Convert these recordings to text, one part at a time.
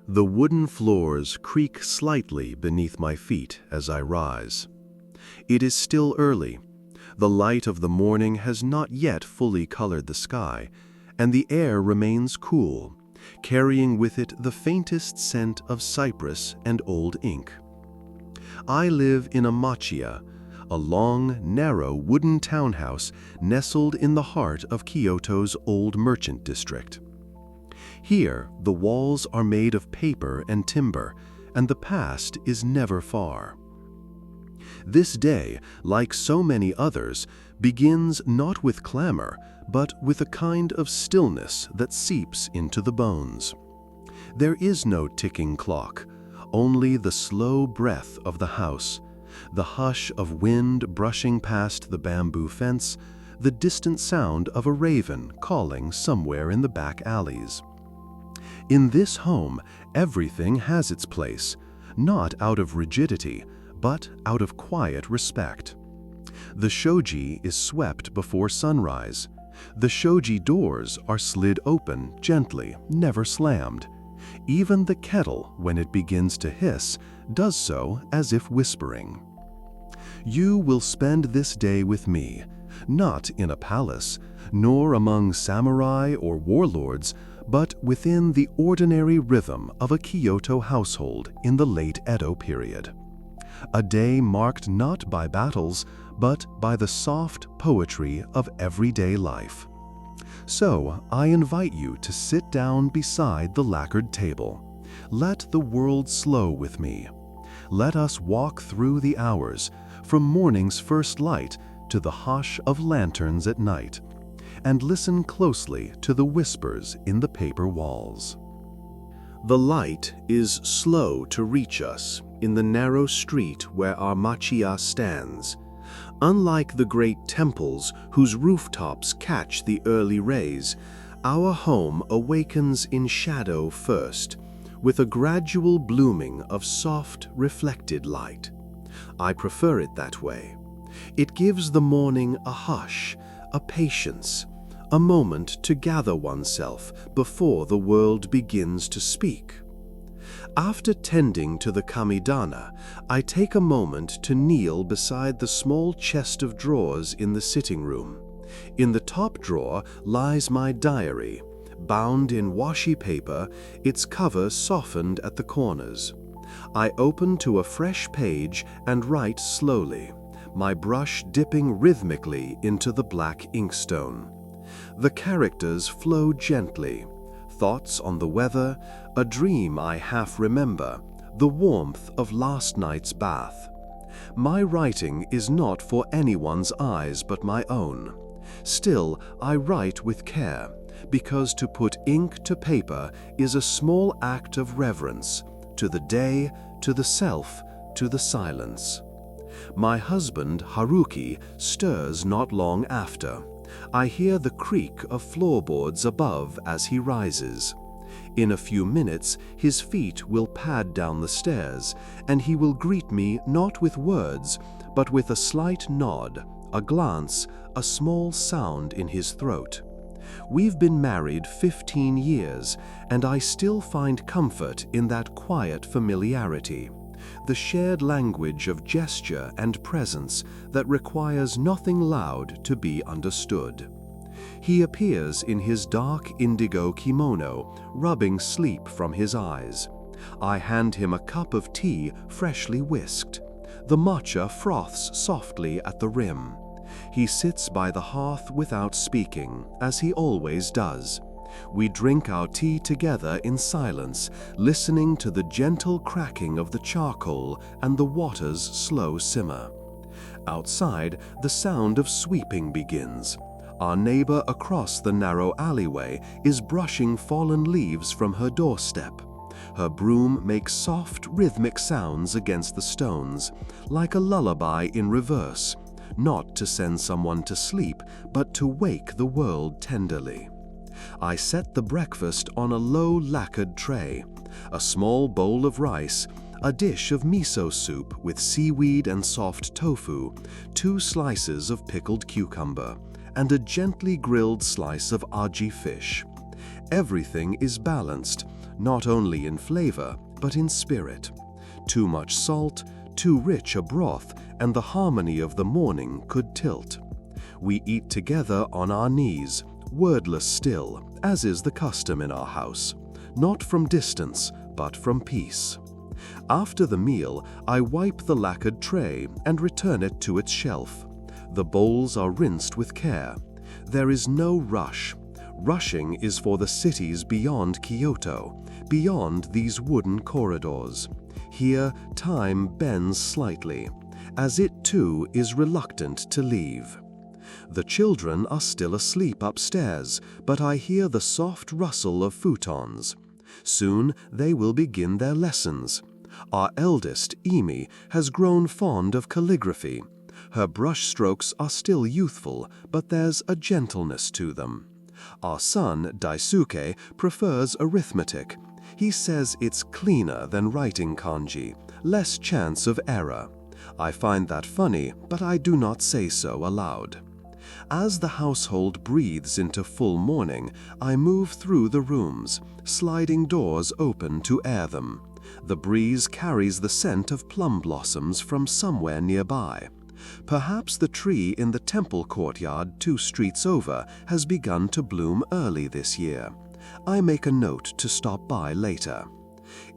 The wooden floors creak slightly beneath my feet as I rise. It is still early. The light of the morning has not yet fully colored the sky, and the air remains cool, carrying with it the faintest scent of cypress and old ink. I live in a machiya, a long, narrow wooden townhouse nestled in the heart of Kyoto's old merchant district. Here, the walls are made of paper and timber, and the past is never far. This day, like so many others, begins not with clamor, but with a kind of stillness that seeps into the bones. There is no ticking clock, only the slow breath of the house, the hush of wind brushing past the bamboo fence, the distant sound of a raven calling somewhere in the back alleys. In this home, everything has its place, not out of rigidity, but out of quiet respect. The shoji is swept before sunrise. The shoji doors are slid open gently, never slammed. Even the kettle, when it begins to hiss, does so as if whispering. You will spend this day with me, not in a palace, nor among samurai or warlords, but within the ordinary rhythm of a Kyoto household in the late Edo period. A day marked not by battles, but by the soft poetry of everyday life. So I invite you to sit down beside the lacquered table. Let the world slow with me. Let us walk through the hours, from morning's first light to the hush of lanterns at night, and listen closely to the whispers in the paper walls. The light is slow to reach us in the narrow street where our machiya stands. Unlike the great temples whose rooftops catch the early rays, our home awakens in shadow first, with a gradual blooming of soft, reflected light. I prefer it that way. It gives the morning a hush, a patience, a moment to gather oneself before the world begins to speak. After tending to the kamidana, I take a moment to kneel beside the small chest of drawers in the sitting room. In the top drawer lies my diary, bound in washi paper, its cover softened at the corners. I open to a fresh page and write slowly, my brush dipping rhythmically into the black inkstone. The characters flow gently, thoughts on the weather, a dream I half remember, the warmth of last night's bath. My writing is not for anyone's eyes but my own. Still, I write with care, because to put ink to paper is a small act of reverence, to the day, to the self, to the silence. My husband, Haruki, stirs not long after. I hear the creak of floorboards above as he rises. In a few minutes, his feet will pad down the stairs, and he will greet me not with words, but with a slight nod, a glance, a small sound in his throat. We've been married 15 years, and I still find comfort in that quiet familiarity, the shared language of gesture and presence that requires nothing loud to be understood. He appears in his dark indigo kimono, rubbing sleep from his eyes. I hand him a cup of tea freshly whisked. The matcha froths softly at the rim. He sits by the hearth without speaking, as he always does. We drink our tea together in silence, listening to the gentle cracking of the charcoal and the water's slow simmer. Outside, the sound of sweeping begins. Our neighbor across the narrow alleyway is brushing fallen leaves from her doorstep. Her broom makes soft, rhythmic sounds against the stones, like a lullaby in reverse, not to send someone to sleep, but to wake the world tenderly. I set the breakfast on a low lacquered tray, a small bowl of rice, a dish of miso soup with seaweed and soft tofu, 2 slices of pickled cucumber, and a gently grilled slice of aji fish. Everything is balanced, not only in flavor, but in spirit. Too much salt, too rich a broth, and the harmony of the morning could tilt. We eat together on our knees, wordless still, as is the custom in our house, not from distance, but from peace. After the meal, I wipe the lacquered tray and return it to its shelf. The bowls are rinsed with care. There is no rush. Rushing is for the cities beyond Kyoto, beyond these wooden corridors. Here, time bends slightly, as it too is reluctant to leave. The children are still asleep upstairs, but I hear the soft rustle of futons. Soon they will begin their lessons. Our eldest, Emi, has grown fond of calligraphy. Her brushstrokes are still youthful, but there's a gentleness to them. Our son, Daisuke, prefers arithmetic. He says it's cleaner than writing kanji, less chance of error. I find that funny, but I do not say so aloud. As the household breathes into full morning, I move through the rooms, sliding doors open to air them. The breeze carries the scent of plum blossoms from somewhere nearby. Perhaps the tree in the temple courtyard 2 streets over has begun to bloom early this year. I make a note to stop by later.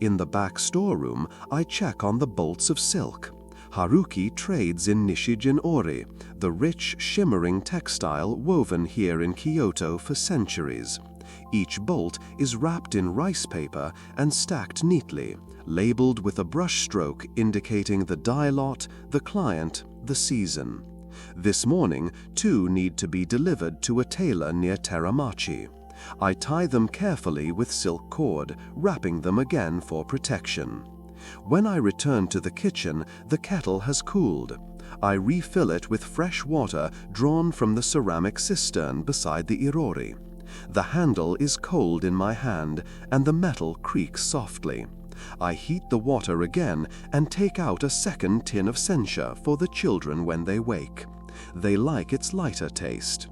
In the back storeroom, I check on the bolts of silk. Haruki trades in Nishijin ori, the rich, shimmering textile woven here in Kyoto for centuries. Each bolt is wrapped in rice paper and stacked neatly, labeled with a brushstroke indicating the dye lot, the client, the season. This morning, 2 need to be delivered to a tailor near Teramachi. I tie them carefully with silk cord, wrapping them again for protection. When I return to the kitchen, the kettle has cooled. I refill it with fresh water drawn from the ceramic cistern beside the irori. The handle is cold in my hand, and the metal creaks softly. I heat the water again and take out a second tin of sencha for the children when they wake. They like its lighter taste.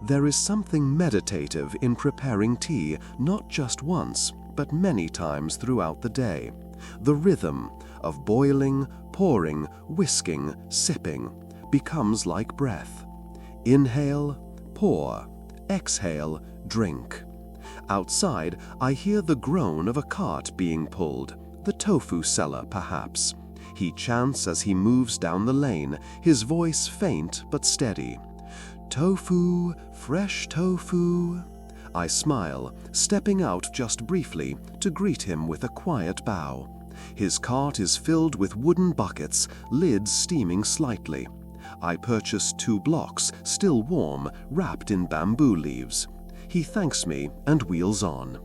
There is something meditative in preparing tea, not just once, but many times throughout the day. The rhythm of boiling, pouring, whisking, sipping becomes like breath. Inhale, pour, exhale, drink. Outside, I hear the groan of a cart being pulled, the tofu seller perhaps. He chants as he moves down the lane, his voice faint but steady. Tofu, fresh tofu. I smile, stepping out just briefly to greet him with a quiet bow. His cart is filled with wooden buckets, lids steaming slightly. I purchase 2 blocks, still warm, wrapped in bamboo leaves. He thanks me and wheels on.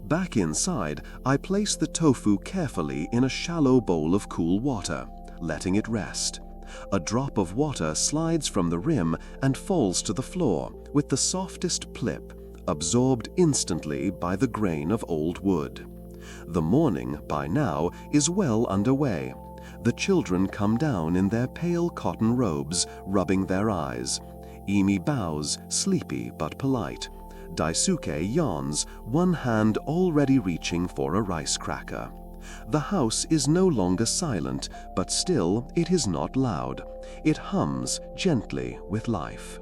Back inside, I place the tofu carefully in a shallow bowl of cool water, letting it rest. A drop of water slides from the rim and falls to the floor with the softest plip, absorbed instantly by the grain of old wood. The morning, by now, is well underway. The children come down in their pale cotton robes, rubbing their eyes. Emi bows, sleepy but polite. Daisuke yawns, one hand already reaching for a rice cracker. The house is no longer silent, but still it is not loud. It hums gently with life.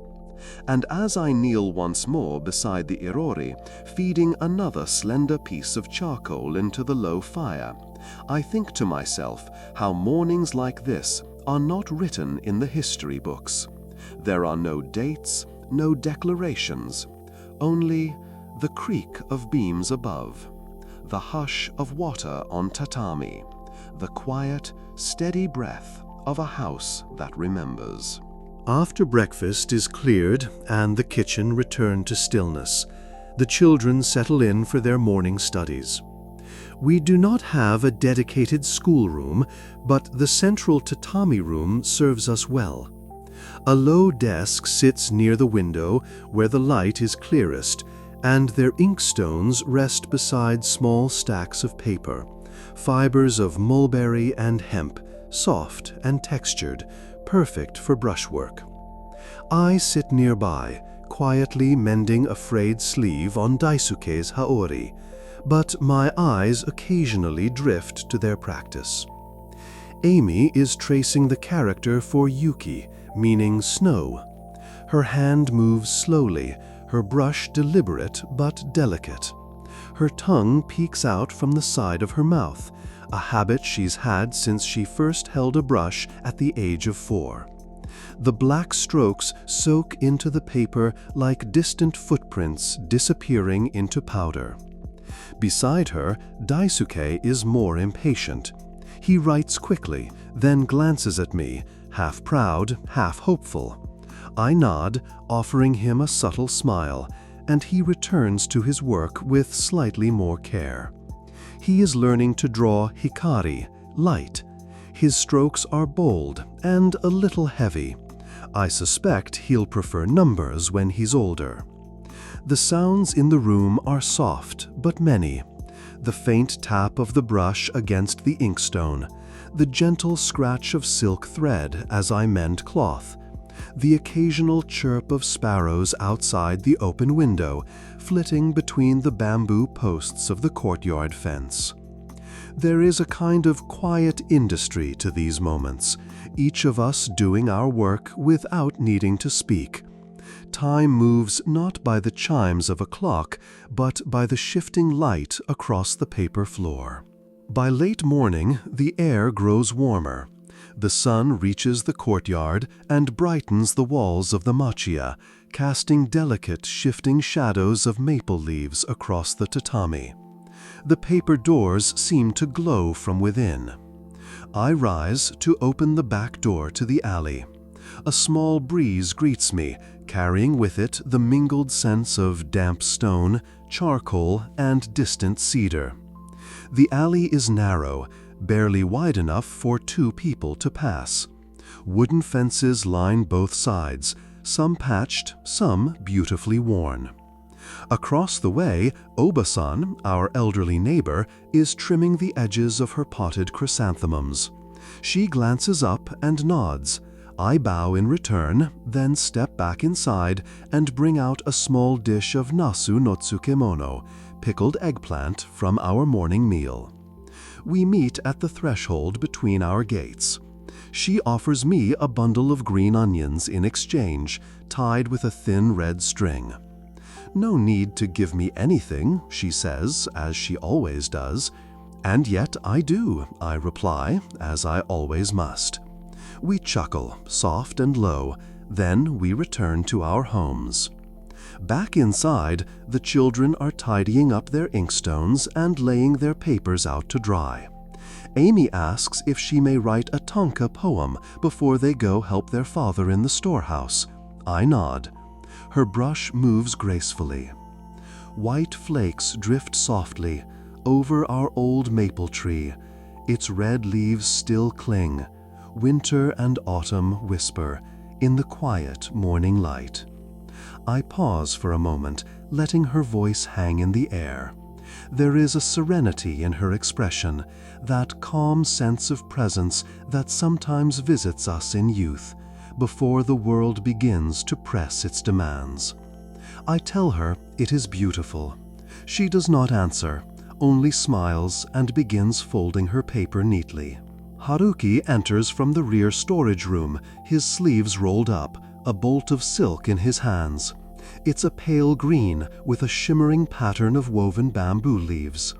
And as I kneel once more beside the irori, feeding another slender piece of charcoal into the low fire, I think to myself how mornings like this are not written in the history books. There are no dates, no declarations, only the creak of beams above, the hush of water on tatami, the quiet, steady breath of a house that remembers. After breakfast is cleared and the kitchen returned to stillness, the children settle in for their morning studies. We do not have a dedicated schoolroom, but the central tatami room serves us well. A low desk sits near the window where the light is clearest, and their inkstones rest beside small stacks of paper, fibers of mulberry and hemp, soft and textured, perfect for brushwork. I sit nearby, quietly mending a frayed sleeve on Daisuke's haori. but my eyes occasionally drift to their practice. Amy is tracing the character for Yuki, meaning snow. Her hand moves slowly, her brush deliberate but delicate. Her tongue peeks out from the side of her mouth, a habit she's had since she first held a brush at the age of 4. The black strokes soak into the paper like distant footprints disappearing into powder. Beside her, Daisuke is more impatient. He writes quickly, then glances at me, half proud, half hopeful. I nod, offering him a subtle smile, and he returns to his work with slightly more care. He is learning to draw hikari, light. His strokes are bold and a little heavy. I suspect he'll prefer numbers when he's older. The sounds in the room are soft, but many. The faint tap of the brush against the inkstone, the gentle scratch of silk thread as I mend cloth, the occasional chirp of sparrows outside the open window, flitting between the bamboo posts of the courtyard fence. There is a kind of quiet industry to these moments, each of us doing our work without needing to speak. Time moves not by the chimes of a clock, but by the shifting light across the paper floor. By late morning, the air grows warmer. The sun reaches the courtyard and brightens the walls of the Machiya, casting delicate, shifting shadows of maple leaves across the tatami. The paper doors seem to glow from within. I rise to open the back door to the alley. A small breeze greets me, carrying with it the mingled scents of damp stone, charcoal, and distant cedar. The alley is narrow, barely wide enough for 2 people to pass. Wooden fences line both sides, some patched, some beautifully worn. Across the way, Oba-san, our elderly neighbor, is trimming the edges of her potted chrysanthemums. She glances up and nods. I bow in return, then step back inside and bring out a small dish of nasu no tsukemono, pickled eggplant, from our morning meal. We meet at the threshold between our gates. She offers me a bundle of green onions in exchange, tied with a thin red string. "No need to give me anything," she says, as she always does. "And yet I do," I reply, as I always must. We chuckle, soft and low, then we return to our homes. Back inside, the children are tidying up their inkstones and laying their papers out to dry. Amy asks if she may write a tanka poem before they go help their father in the storehouse. I nod. Her brush moves gracefully. White flakes drift softly over our old maple tree. Its red leaves still cling. Winter and autumn whisper in the quiet morning light. I pause for a moment, letting her voice hang in the air. There is a serenity in her expression, that calm sense of presence that sometimes visits us in youth, before the world begins to press its demands. I tell her it is beautiful. She does not answer, only smiles and begins folding her paper neatly. Haruki enters from the rear storage room, his sleeves rolled up, a bolt of silk in his hands. It's a pale green with a shimmering pattern of woven bamboo leaves.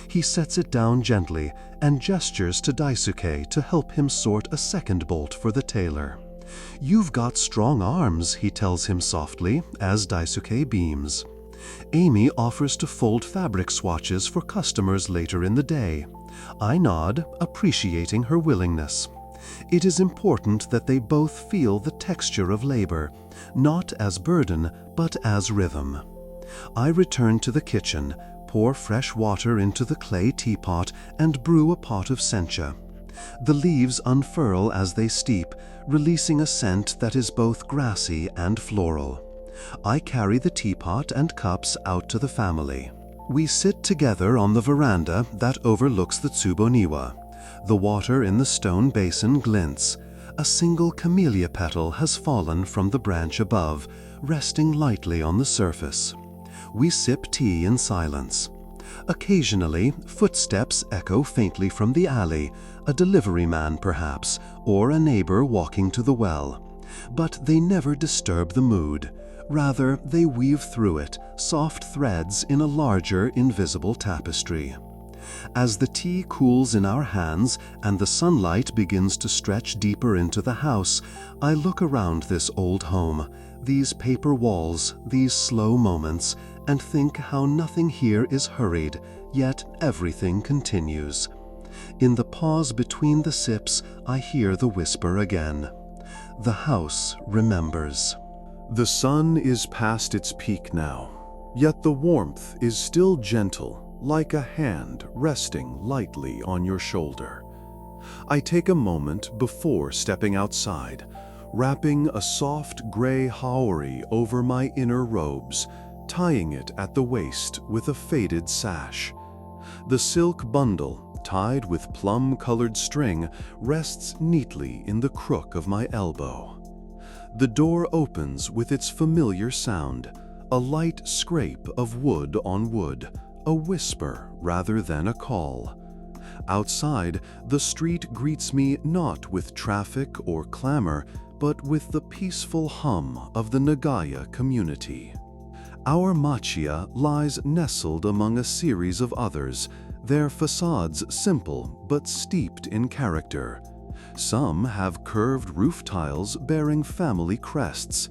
He sets it down gently and gestures to Daisuke to help him sort a second bolt for the tailor. "You've got strong arms," he tells him softly, as Daisuke beams. Amy offers to fold fabric swatches for customers later in the day. I nod, appreciating her willingness. It is important that they both feel the texture of labor, not as burden, but as rhythm. I return to the kitchen, pour fresh water into the clay teapot, and brew a pot of sencha. The leaves unfurl as they steep, releasing a scent that is both grassy and floral. I carry the teapot and cups out to the family. We sit together on the veranda that overlooks the Tsuboniwa. The water in the stone basin glints. A single camellia petal has fallen from the branch above, resting lightly on the surface. We sip tea in silence. Occasionally, footsteps echo faintly from the alley, a delivery man perhaps, or a neighbor walking to the well. But they never disturb the mood. Rather, they weave through it, soft threads in a larger, invisible tapestry. As the tea cools in our hands and the sunlight begins to stretch deeper into the house, I look around this old home, these paper walls, these slow moments, and think how nothing here is hurried, yet everything continues. In the pause between the sips, I hear the whisper again. The house remembers. The sun is past its peak now, yet the warmth is still gentle, like a hand resting lightly on your shoulder. I take a moment before stepping outside, wrapping a soft gray haori over my inner robes, tying it at the waist with a faded sash. The silk bundle, tied with plum-colored string, rests neatly in the crook of my elbow. The door opens with its familiar sound, a light scrape of wood on wood, a whisper rather than a call. Outside, the street greets me not with traffic or clamor, but with the peaceful hum of the Nagaya community. Our Machiya lies nestled among a series of others, their facades simple but steeped in character. Some have curved roof tiles bearing family crests.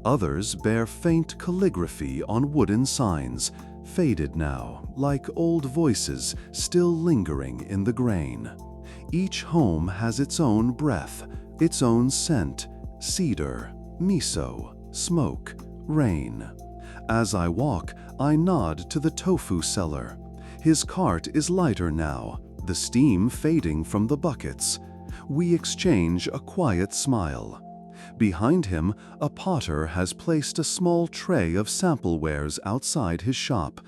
Others bear faint calligraphy on wooden signs, faded now, like old voices still lingering in the grain. Each home has its own breath, its own scent: cedar, miso, smoke, rain. As I walk, I nod to the tofu seller. His cart is lighter now, the steam fading from the buckets. We exchange a quiet smile. Behind him, a potter has placed a small tray of sample wares outside his shop.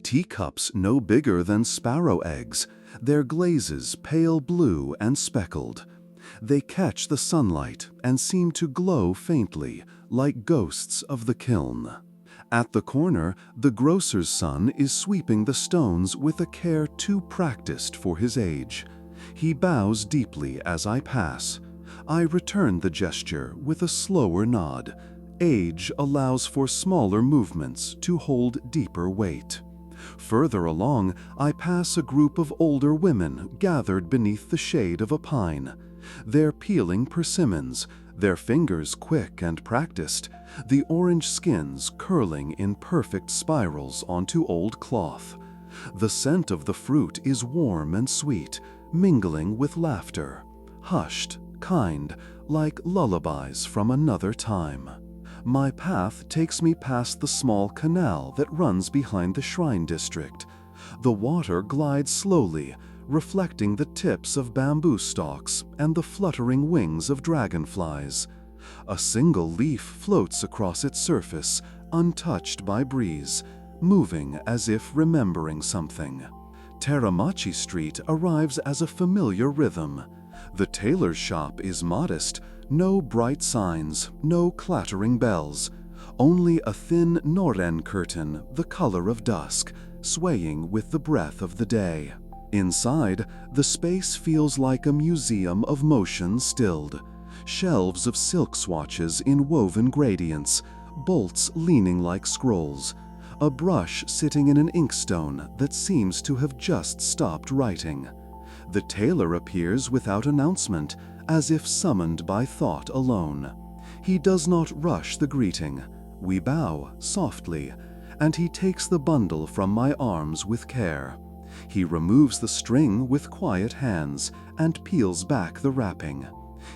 Teacups no bigger than sparrow eggs, their glazes pale blue and speckled. They catch the sunlight and seem to glow faintly, like ghosts of the kiln. At the corner, the grocer's son is sweeping the stones with a care too practiced for his age. He bows deeply as I pass. I return the gesture with a slower nod. Age allows for smaller movements to hold deeper weight. Further along, I pass a group of older women gathered beneath the shade of a pine. They're peeling persimmons, their fingers quick and practiced, the orange skins curling in perfect spirals onto old cloth. The scent of the fruit is warm and sweet, mingling with laughter, hushed, kind, like lullabies from another time. My path takes me past the small canal that runs behind the shrine district. The water glides slowly, reflecting the tips of bamboo stalks and the fluttering wings of dragonflies. A single leaf floats across its surface, untouched by breeze, moving as if remembering something. Teramachi Street arrives as a familiar rhythm. The tailor's shop is modest, no bright signs, no clattering bells, only a thin noren curtain the color of dusk, swaying with the breath of the day. Inside, the space feels like a museum of motion stilled. Shelves of silk swatches in woven gradients, bolts leaning like scrolls, a brush sitting in an inkstone that seems to have just stopped writing. The tailor appears without announcement, as if summoned by thought alone. He does not rush the greeting. We bow softly, and he takes the bundle from my arms with care. He removes the string with quiet hands and peels back the wrapping.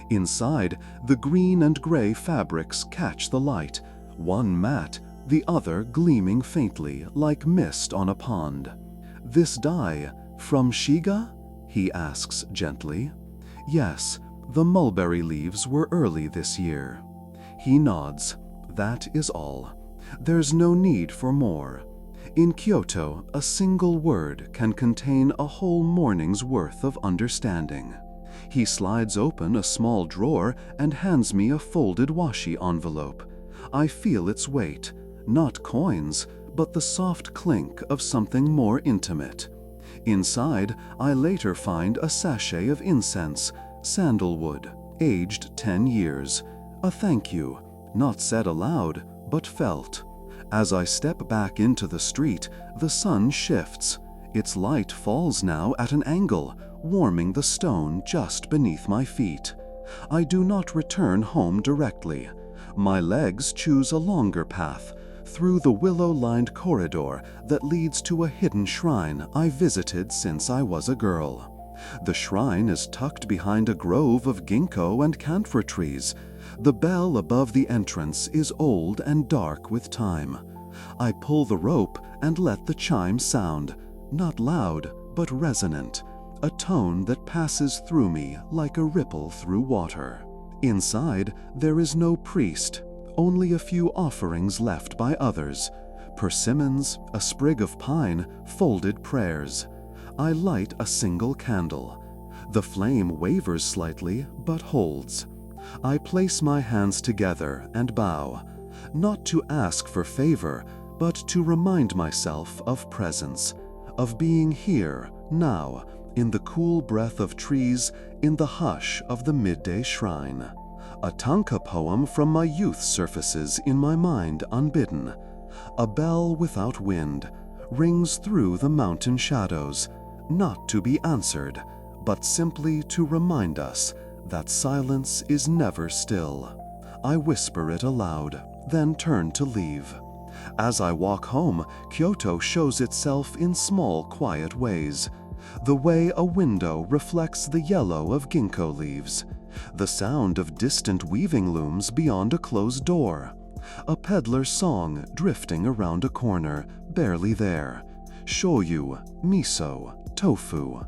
Inside, the green and gray fabrics catch the light, one matte, the other gleaming faintly like mist on a pond. "This dye, from Shiga?" he asks gently. "Yes, the mulberry leaves were early this year." He nods. "That is all. There's no need for more. In Kyoto, a single word can contain a whole morning's worth of understanding." He slides open a small drawer and hands me a folded washi envelope. I feel its weight, not coins, but the soft clink of something more intimate. Inside, I later find a sachet of incense, sandalwood, aged 10 years. A thank you, not said aloud, but felt. As I step back into the street, the sun shifts. Its light falls now at an angle, warming the stone just beneath my feet. I do not return home directly. My legs choose a longer path, through the willow-lined corridor that leads to a hidden shrine I visited since I was a girl. The shrine is tucked behind a grove of ginkgo and camphor trees. The bell above the entrance is old and dark with time. I pull the rope and let the chime sound, not loud, but resonant, a tone that passes through me like a ripple through water. Inside, there is no priest, only a few offerings left by others. Persimmons, a sprig of pine, folded prayers. I light a single candle. The flame wavers slightly, but holds. I place my hands together and bow, not to ask for favor, but to remind myself of presence, of being here, now, in the cool breath of trees, in the hush of the midday shrine. A tanka poem from my youth surfaces in my mind unbidden. A bell without wind rings through the mountain shadows, not to be answered, but simply to remind us that silence is never still. I whisper it aloud, then turn to leave. As I walk home, Kyoto shows itself in small, quiet ways. The way a window reflects the yellow of ginkgo leaves. The sound of distant weaving looms beyond a closed door. A peddler's song drifting around a corner, barely there. Shoyu, miso, tofu.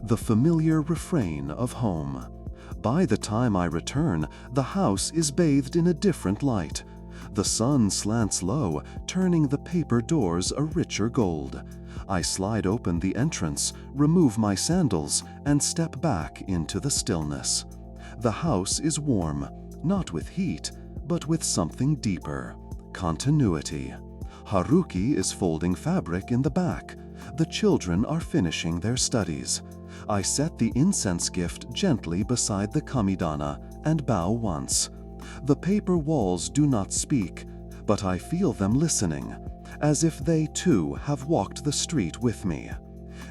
The familiar refrain of home. By the time I return, the house is bathed in a different light. The sun slants low, turning the paper doors a richer gold. I slide open the entrance, remove my sandals, and step back into the stillness. The house is warm, not with heat, but with something deeper. Continuity. Haruki is folding fabric in the back. The children are finishing their studies. I set the incense gift gently beside the kamidana and bow once. The paper walls do not speak, but I feel them listening, as if they too have walked the street with me.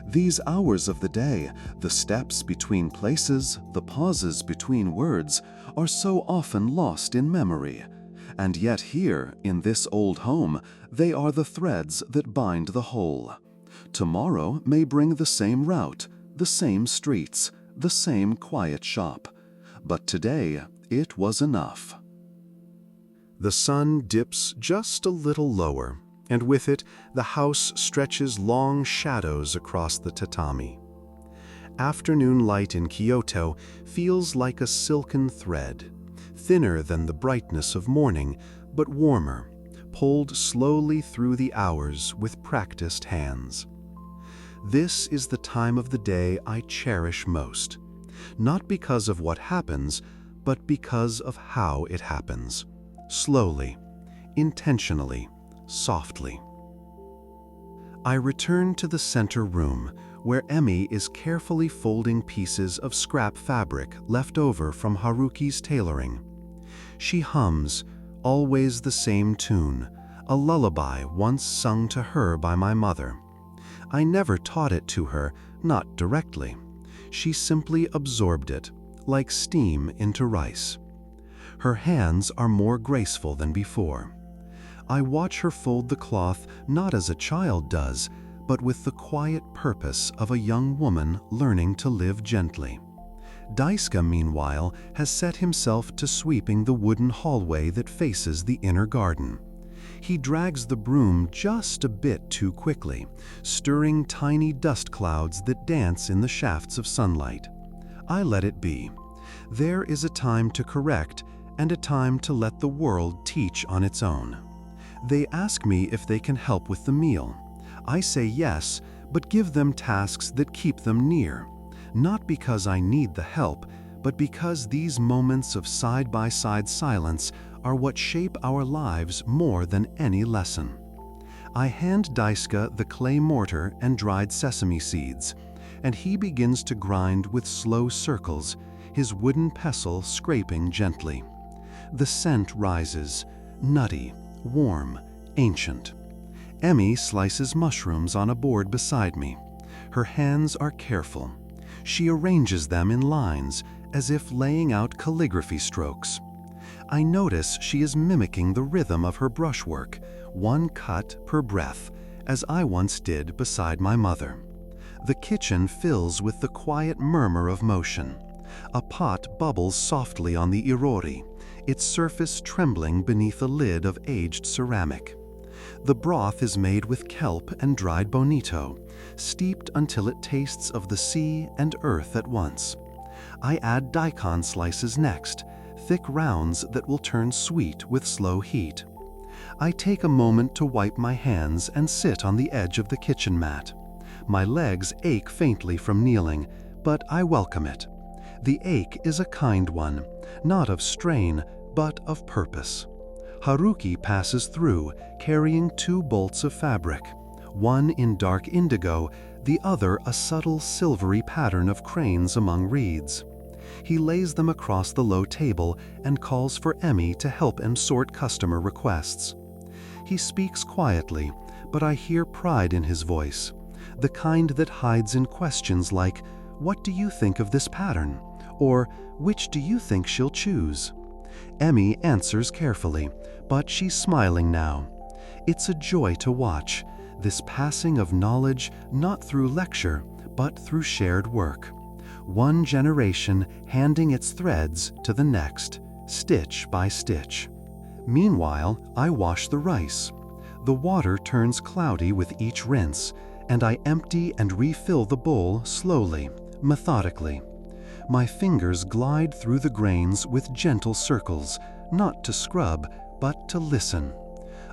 These hours of the day, the steps between places, the pauses between words, are so often lost in memory. And yet here, in this old home, they are the threads that bind the whole. Tomorrow may bring the same route, the same streets, the same quiet shop. But today, it was enough. The sun dips just a little lower, and with it, the house stretches long shadows across the tatami. Afternoon light in Kyoto feels like a silken thread, thinner than the brightness of morning, but warmer, pulled slowly through the hours with practiced hands. This is the time of the day I cherish most, not because of what happens, but because of how it happens. Slowly, intentionally, softly. I return to the center room, where Emmy is carefully folding pieces of scrap fabric left over from Haruki's tailoring. She hums, always the same tune, a lullaby once sung to her by my mother. I never taught it to her, not directly. She simply absorbed it, like steam into rice. Her hands are more graceful than before. I watch her fold the cloth not as a child does, but with the quiet purpose of a young woman learning to live gently. Daisuke, meanwhile, has set himself to sweeping the wooden hallway that faces the inner garden. He drags the broom just a bit too quickly, stirring tiny dust clouds that dance in the shafts of sunlight. I let it be. There is a time to correct and a time to let the world teach on its own. They ask me if they can help with the meal. I say yes, but give them tasks that keep them near, not because I need the help, but because these moments of side-by-side silence are what shape our lives more than any lesson. I hand Daisuke the clay mortar and dried sesame seeds, and he begins to grind with slow circles, his wooden pestle scraping gently. The scent rises, nutty, warm, ancient. Emmy slices mushrooms on a board beside me. Her hands are careful. She arranges them in lines, as if laying out calligraphy strokes. I notice she is mimicking the rhythm of her brushwork, one cut per breath, as I once did beside my mother. The kitchen fills with the quiet murmur of motion. A pot bubbles softly on the irori, its surface trembling beneath a lid of aged ceramic. The broth is made with kelp and dried bonito, steeped until it tastes of the sea and earth at once. I add daikon slices next, thick rounds that will turn sweet with slow heat. I take a moment to wipe my hands and sit on the edge of the kitchen mat. My legs ache faintly from kneeling, but I welcome it. The ache is a kind one, not of strain, but of purpose. Haruki passes through, carrying 2 bolts of fabric, one in dark indigo, the other a subtle silvery pattern of cranes among reeds. He lays them across the low table and calls for Emmy to help him sort customer requests. He speaks quietly, but I hear pride in his voice, the kind that hides in questions like, "What do you think of this pattern?" or "Which do you think she'll choose?" Emmy answers carefully, but she's smiling now. It's a joy to watch, this passing of knowledge not through lecture, but through shared work. One generation handing its threads to the next, stitch by stitch. Meanwhile, I wash the rice. The water turns cloudy with each rinse, and I empty and refill the bowl slowly, methodically. My fingers glide through the grains with gentle circles, not to scrub, but to listen.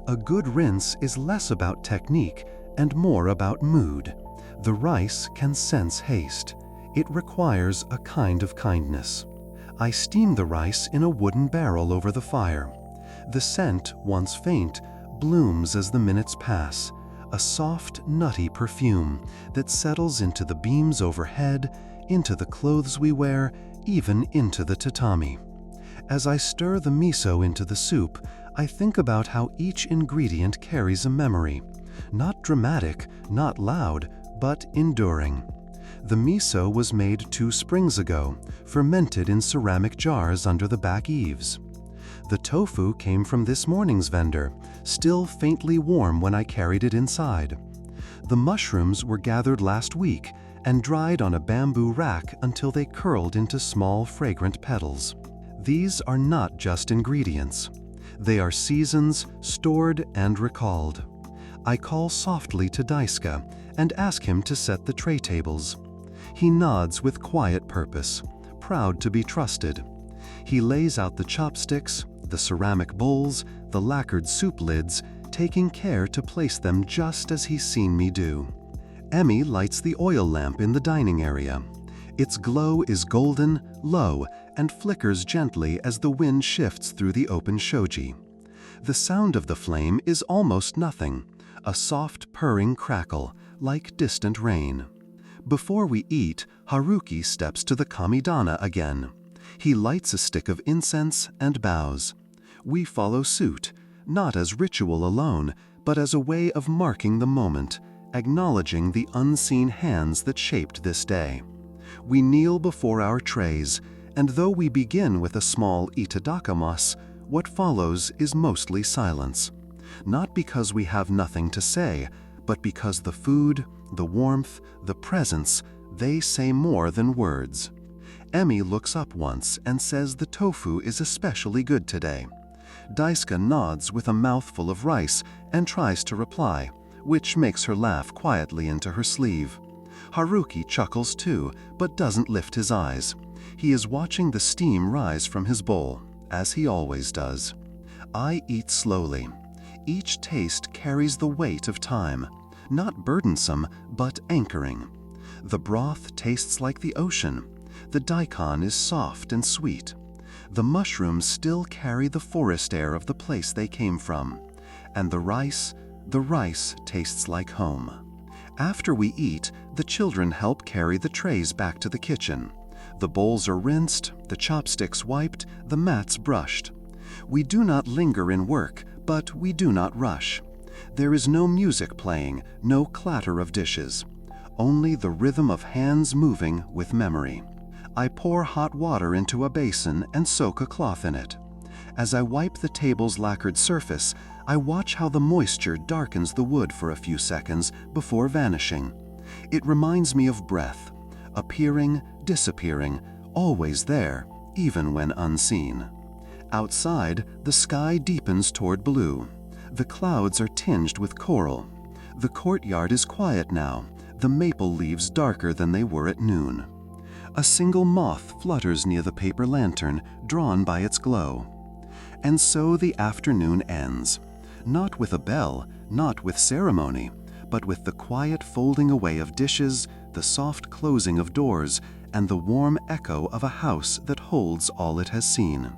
A good rinse is less about technique and more about mood. The rice can sense haste. It requires a kind of kindness. I steam the rice in a wooden barrel over the fire. The scent, once faint, blooms as the minutes pass, a soft, nutty perfume that settles into the beams overhead, into the clothes we wear, even into the tatami. As I stir the miso into the soup, I think about how each ingredient carries a memory. Not dramatic, not loud, but enduring. The miso was made 2 springs ago, fermented in ceramic jars under the back eaves. The tofu came from this morning's vendor, still faintly warm when I carried it inside. The mushrooms were gathered last week and dried on a bamboo rack until they curled into small, fragrant petals. These are not just ingredients. They are seasons, stored and recalled. I call softly to Daisuke and ask him to set the tray tables. He nods with quiet purpose, proud to be trusted. He lays out the chopsticks, the ceramic bowls, the lacquered soup lids, taking care to place them just as he's seen me do. Emmy lights the oil lamp in the dining area. Its glow is golden, low, and flickers gently as the wind shifts through the open shoji. The sound of the flame is almost nothing, a soft purring crackle, like distant rain. Before we eat, Haruki steps to the kamidana again. He lights a stick of incense and bows. We follow suit, not as ritual alone, but as a way of marking the moment, acknowledging the unseen hands that shaped this day. We kneel before our trays, and though we begin with a small itadakamas, what follows is mostly silence. Not because we have nothing to say, but because the food, the warmth, the presence, they say more than words. Emmy looks up once and says the tofu is especially good today. Daisuke nods with a mouthful of rice and tries to reply, which makes her laugh quietly into her sleeve. Haruki chuckles too, but doesn't lift his eyes. He is watching the steam rise from his bowl, as he always does. I eat slowly. Each taste carries the weight of time, not burdensome, but anchoring. The broth tastes like the ocean. The daikon is soft and sweet. The mushrooms still carry the forest air of the place they came from. And the rice, The rice tastes like home. After we eat, the children help carry the trays back to the kitchen. The bowls are rinsed, the chopsticks wiped, the mats brushed. We do not linger in work, but we do not rush. There is no music playing, no clatter of dishes. Only the rhythm of hands moving with memory. I pour hot water into a basin and soak a cloth in it. As I wipe the table's lacquered surface, I watch how the moisture darkens the wood for a few seconds before vanishing. It reminds me of breath, appearing, disappearing, always there, even when unseen. Outside, the sky deepens toward blue. The clouds are tinged with coral. The courtyard is quiet now, the maple leaves darker than they were at noon. A single moth flutters near the paper lantern, drawn by its glow. And so the afternoon ends, not with a bell, not with ceremony, but with the quiet folding away of dishes, the soft closing of doors, and the warm echo of a house that holds all it has seen.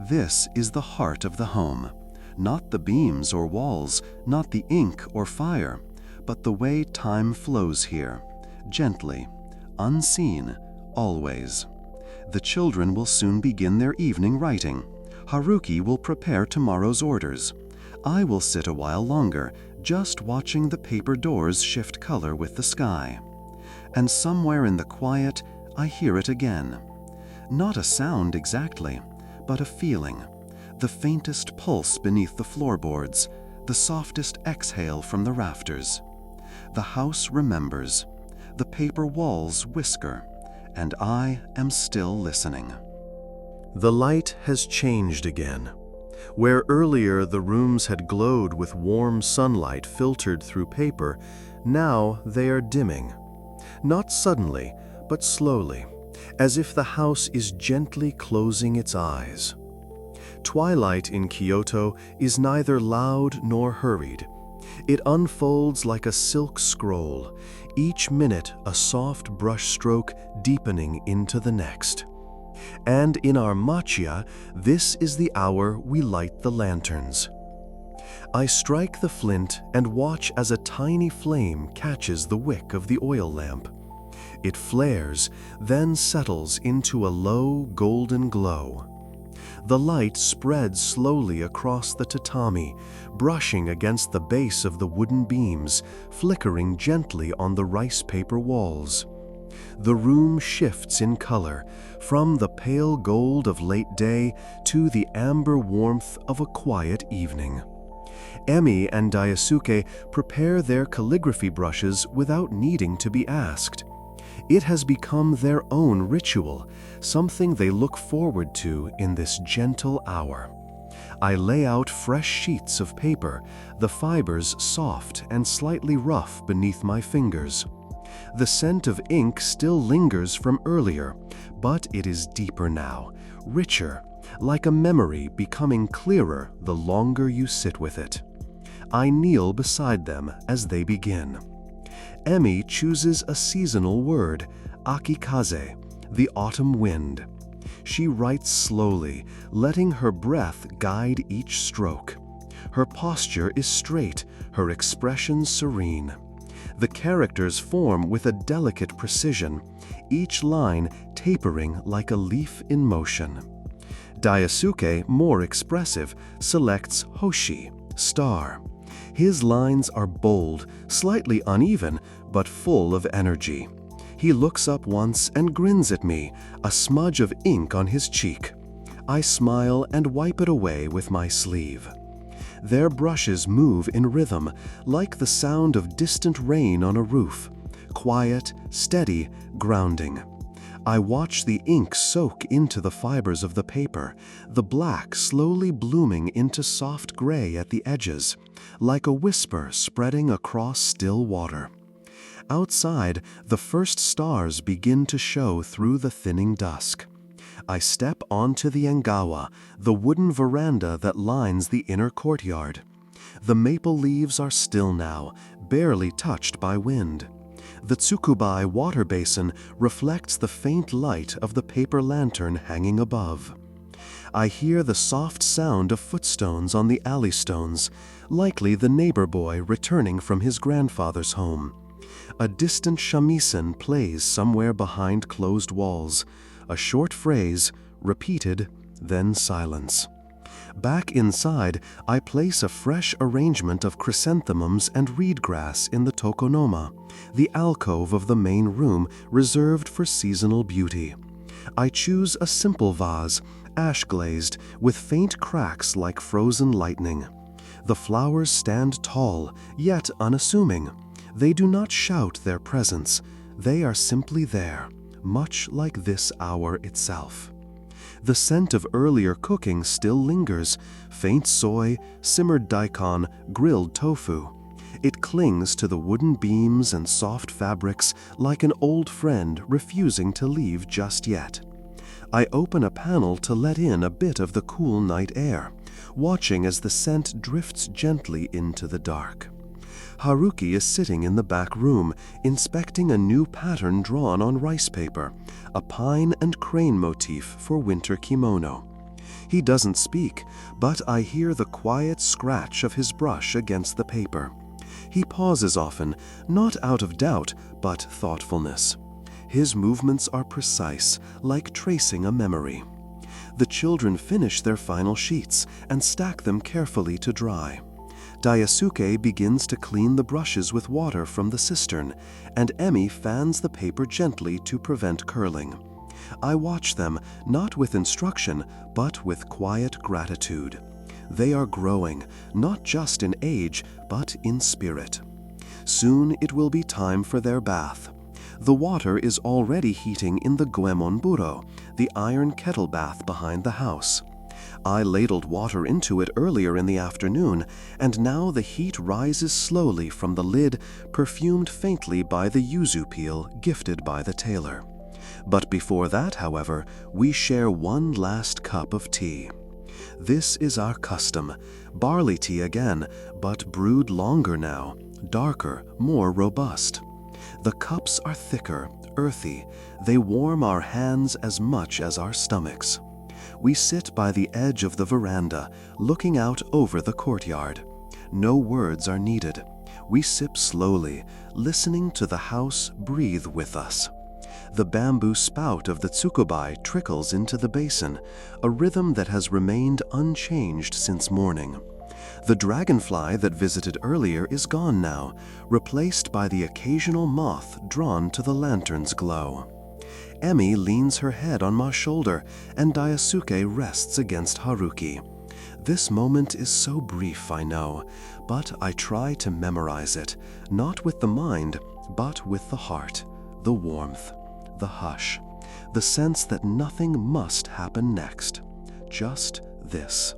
This is the heart of the home, not the beams or walls, not the ink or fire, but the way time flows here, gently, unseen, always. The children will soon begin their evening writing. Haruki will prepare tomorrow's orders. I will sit a while longer, just watching the paper doors shift color with the sky. And somewhere in the quiet, I hear it again. Not a sound exactly, but a feeling. The faintest pulse beneath the floorboards, the softest exhale from the rafters. The house remembers. The paper walls whisper, and I am still listening. The light has changed again. Where earlier the rooms had glowed with warm sunlight filtered through paper, now they are dimming. Not suddenly, but slowly, as if the house is gently closing its eyes. Twilight in Kyoto is neither loud nor hurried. It unfolds like a silk scroll, each minute a soft brush stroke deepening into the next. And in our Machiya, this is the hour we light the lanterns. I strike the flint and watch as a tiny flame catches the wick of the oil lamp. It flares, then settles into a low golden glow. The light spreads slowly across the tatami, brushing against the base of the wooden beams, flickering gently on the rice paper walls. The room shifts in color, from the pale gold of late day to the amber warmth of a quiet evening. Emi and Daisuke prepare their calligraphy brushes without needing to be asked. It has become their own ritual, something they look forward to in this gentle hour. I lay out fresh sheets of paper, the fibers soft and slightly rough beneath my fingers. The scent of ink still lingers from earlier, but it is deeper now, richer, like a memory becoming clearer the longer you sit with it. I kneel beside them as they begin. Emi chooses a seasonal word, akikaze, the autumn wind. She writes slowly, letting her breath guide each stroke. Her posture is straight, her expression serene. The characters form with a delicate precision, each line tapering like a leaf in motion. Daisuke, more expressive, selects Hoshi, star. His lines are bold, slightly uneven, but full of energy. He looks up once and grins at me, a smudge of ink on his cheek. I smile and wipe it away with my sleeve. Their brushes move in rhythm, like the sound of distant rain on a roof, quiet, steady, grounding. I watch the ink soak into the fibers of the paper, the black slowly blooming into soft gray at the edges, like a whisper spreading across still water. Outside, the first stars begin to show through the thinning dusk. I step onto the engawa, the wooden veranda that lines the inner courtyard. The maple leaves are still now, barely touched by wind. The tsukubai water basin reflects the faint light of the paper lantern hanging above. I hear the soft sound of footstones on the alley stones, likely the neighbor boy returning from his grandfather's home. A distant shamisen plays somewhere behind closed walls, a short phrase, repeated, then silence. Back inside, I place a fresh arrangement of chrysanthemums and reedgrass in the tokonoma, the alcove of the main room reserved for seasonal beauty. I choose a simple vase, ash-glazed, with faint cracks like frozen lightning. The flowers stand tall, yet unassuming. They do not shout their presence. They are simply there, much like this hour itself. The scent of earlier cooking still lingers, faint soy, simmered daikon, grilled tofu. It clings to the wooden beams and soft fabrics like an old friend refusing to leave just yet. I open a panel to let in a bit of the cool night air, watching as the scent drifts gently into the dark. Haruki is sitting in the back room, inspecting a new pattern drawn on rice paper, a pine and crane motif for winter kimono. He doesn't speak, but I hear the quiet scratch of his brush against the paper. He pauses often, not out of doubt, but thoughtfulness. His movements are precise, like tracing a memory. The children finish their final sheets and stack them carefully to dry. Daisuke begins to clean the brushes with water from the cistern, and Emi fans the paper gently to prevent curling. I watch them, not with instruction, but with quiet gratitude. They are growing, not just in age, but in spirit. Soon it will be time for their bath. The water is already heating in the Goemon-buro, the iron kettle bath behind the house. I ladled water into it earlier in the afternoon, and now the heat rises slowly from the lid, perfumed faintly by the yuzu peel gifted by the tailor. But before that, however, we share one last cup of tea. This is our custom, barley tea again, but brewed longer now, darker, more robust. The cups are thicker, earthy. They warm our hands as much as our stomachs. We sit by the edge of the veranda, looking out over the courtyard. No words are needed. We sip slowly, listening to the house breathe with us. The bamboo spout of the tsukubai trickles into the basin, a rhythm that has remained unchanged since morning. The dragonfly that visited earlier is gone now, replaced by the occasional moth drawn to the lantern's glow. Emi leans her head on my shoulder, and Daisuke rests against Haruki. This moment is so brief, I know, but I try to memorize it, not with the mind, but with the heart, the warmth, the hush, the sense that nothing must happen next. Just this,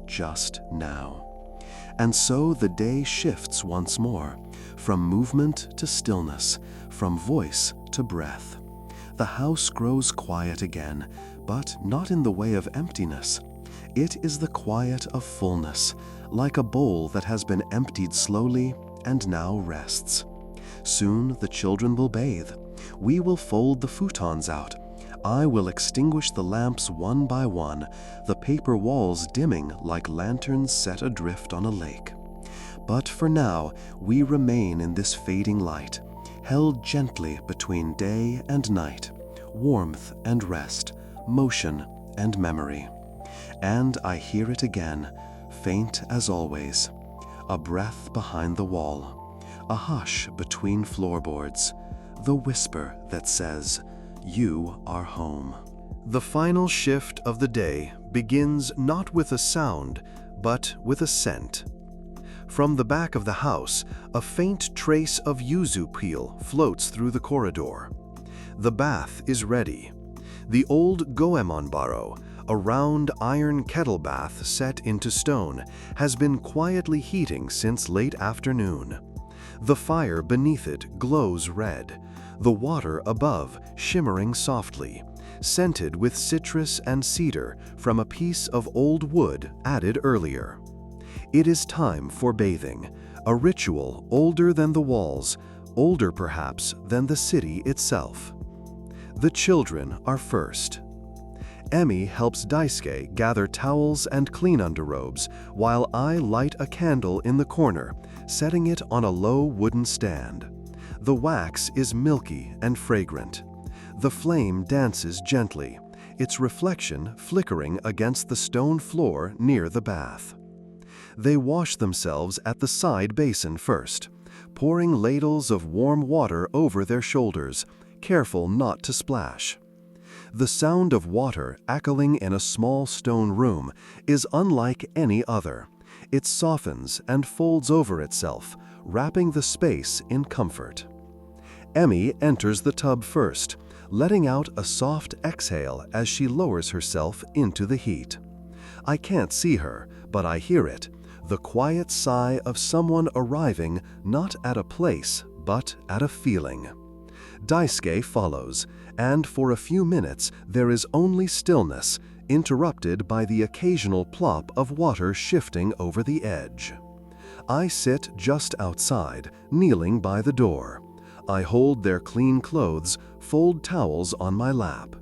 just now. And so the day shifts once more, from movement to stillness, from voice to breath. The house grows quiet again, but not in the way of emptiness. It is the quiet of fullness, like a bowl that has been emptied slowly and now rests. Soon the children will bathe. We will fold the futons out. I will extinguish the lamps one by one, the paper walls dimming like lanterns set adrift on a lake. But for now, we remain in this fading light, held gently between day and night, warmth and rest, motion and memory. And I hear it again, faint as always, a breath behind the wall, a hush between floorboards, the whisper that says, "You are home." The final shift of the day begins not with a sound, but with a scent. From the back of the house, a faint trace of yuzu peel floats through the corridor. The bath is ready. The old Goemon-baro, a round iron kettle bath set into stone, has been quietly heating since late afternoon. The fire beneath it glows red, the water above shimmering softly, scented with citrus and cedar from a piece of old wood added earlier. It is time for bathing, a ritual older than the walls, older perhaps than the city itself. The children are first. Emi helps Daisuke gather towels and clean underrobes, while I light a candle in the corner, setting it on a low wooden stand. The wax is milky and fragrant. The flame dances gently, its reflection flickering against the stone floor near the bath. They wash themselves at the side basin first, pouring ladles of warm water over their shoulders, careful not to splash. The sound of water echoing in a small stone room is unlike any other. It softens and folds over itself, wrapping the space in comfort. Emi enters the tub first, letting out a soft exhale as she lowers herself into the heat. I can't see her, but I hear it, the quiet sigh of someone arriving not at a place, but at a feeling. Daisuke follows, and for a few minutes there is only stillness, interrupted by the occasional plop of water shifting over the edge. I sit just outside, kneeling by the door. I hold their clean clothes, fold towels on my lap.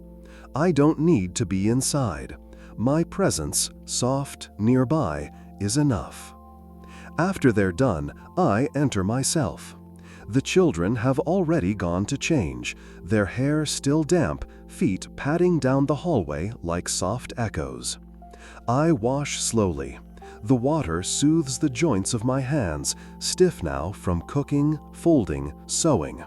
I don't need to be inside. My presence, soft, nearby, is enough. After they're done, I enter myself. The children have already gone to change, their hair still damp, feet padding down the hallway like soft echoes. I wash slowly. The water soothes the joints of my hands, stiff now from cooking, folding, sewing.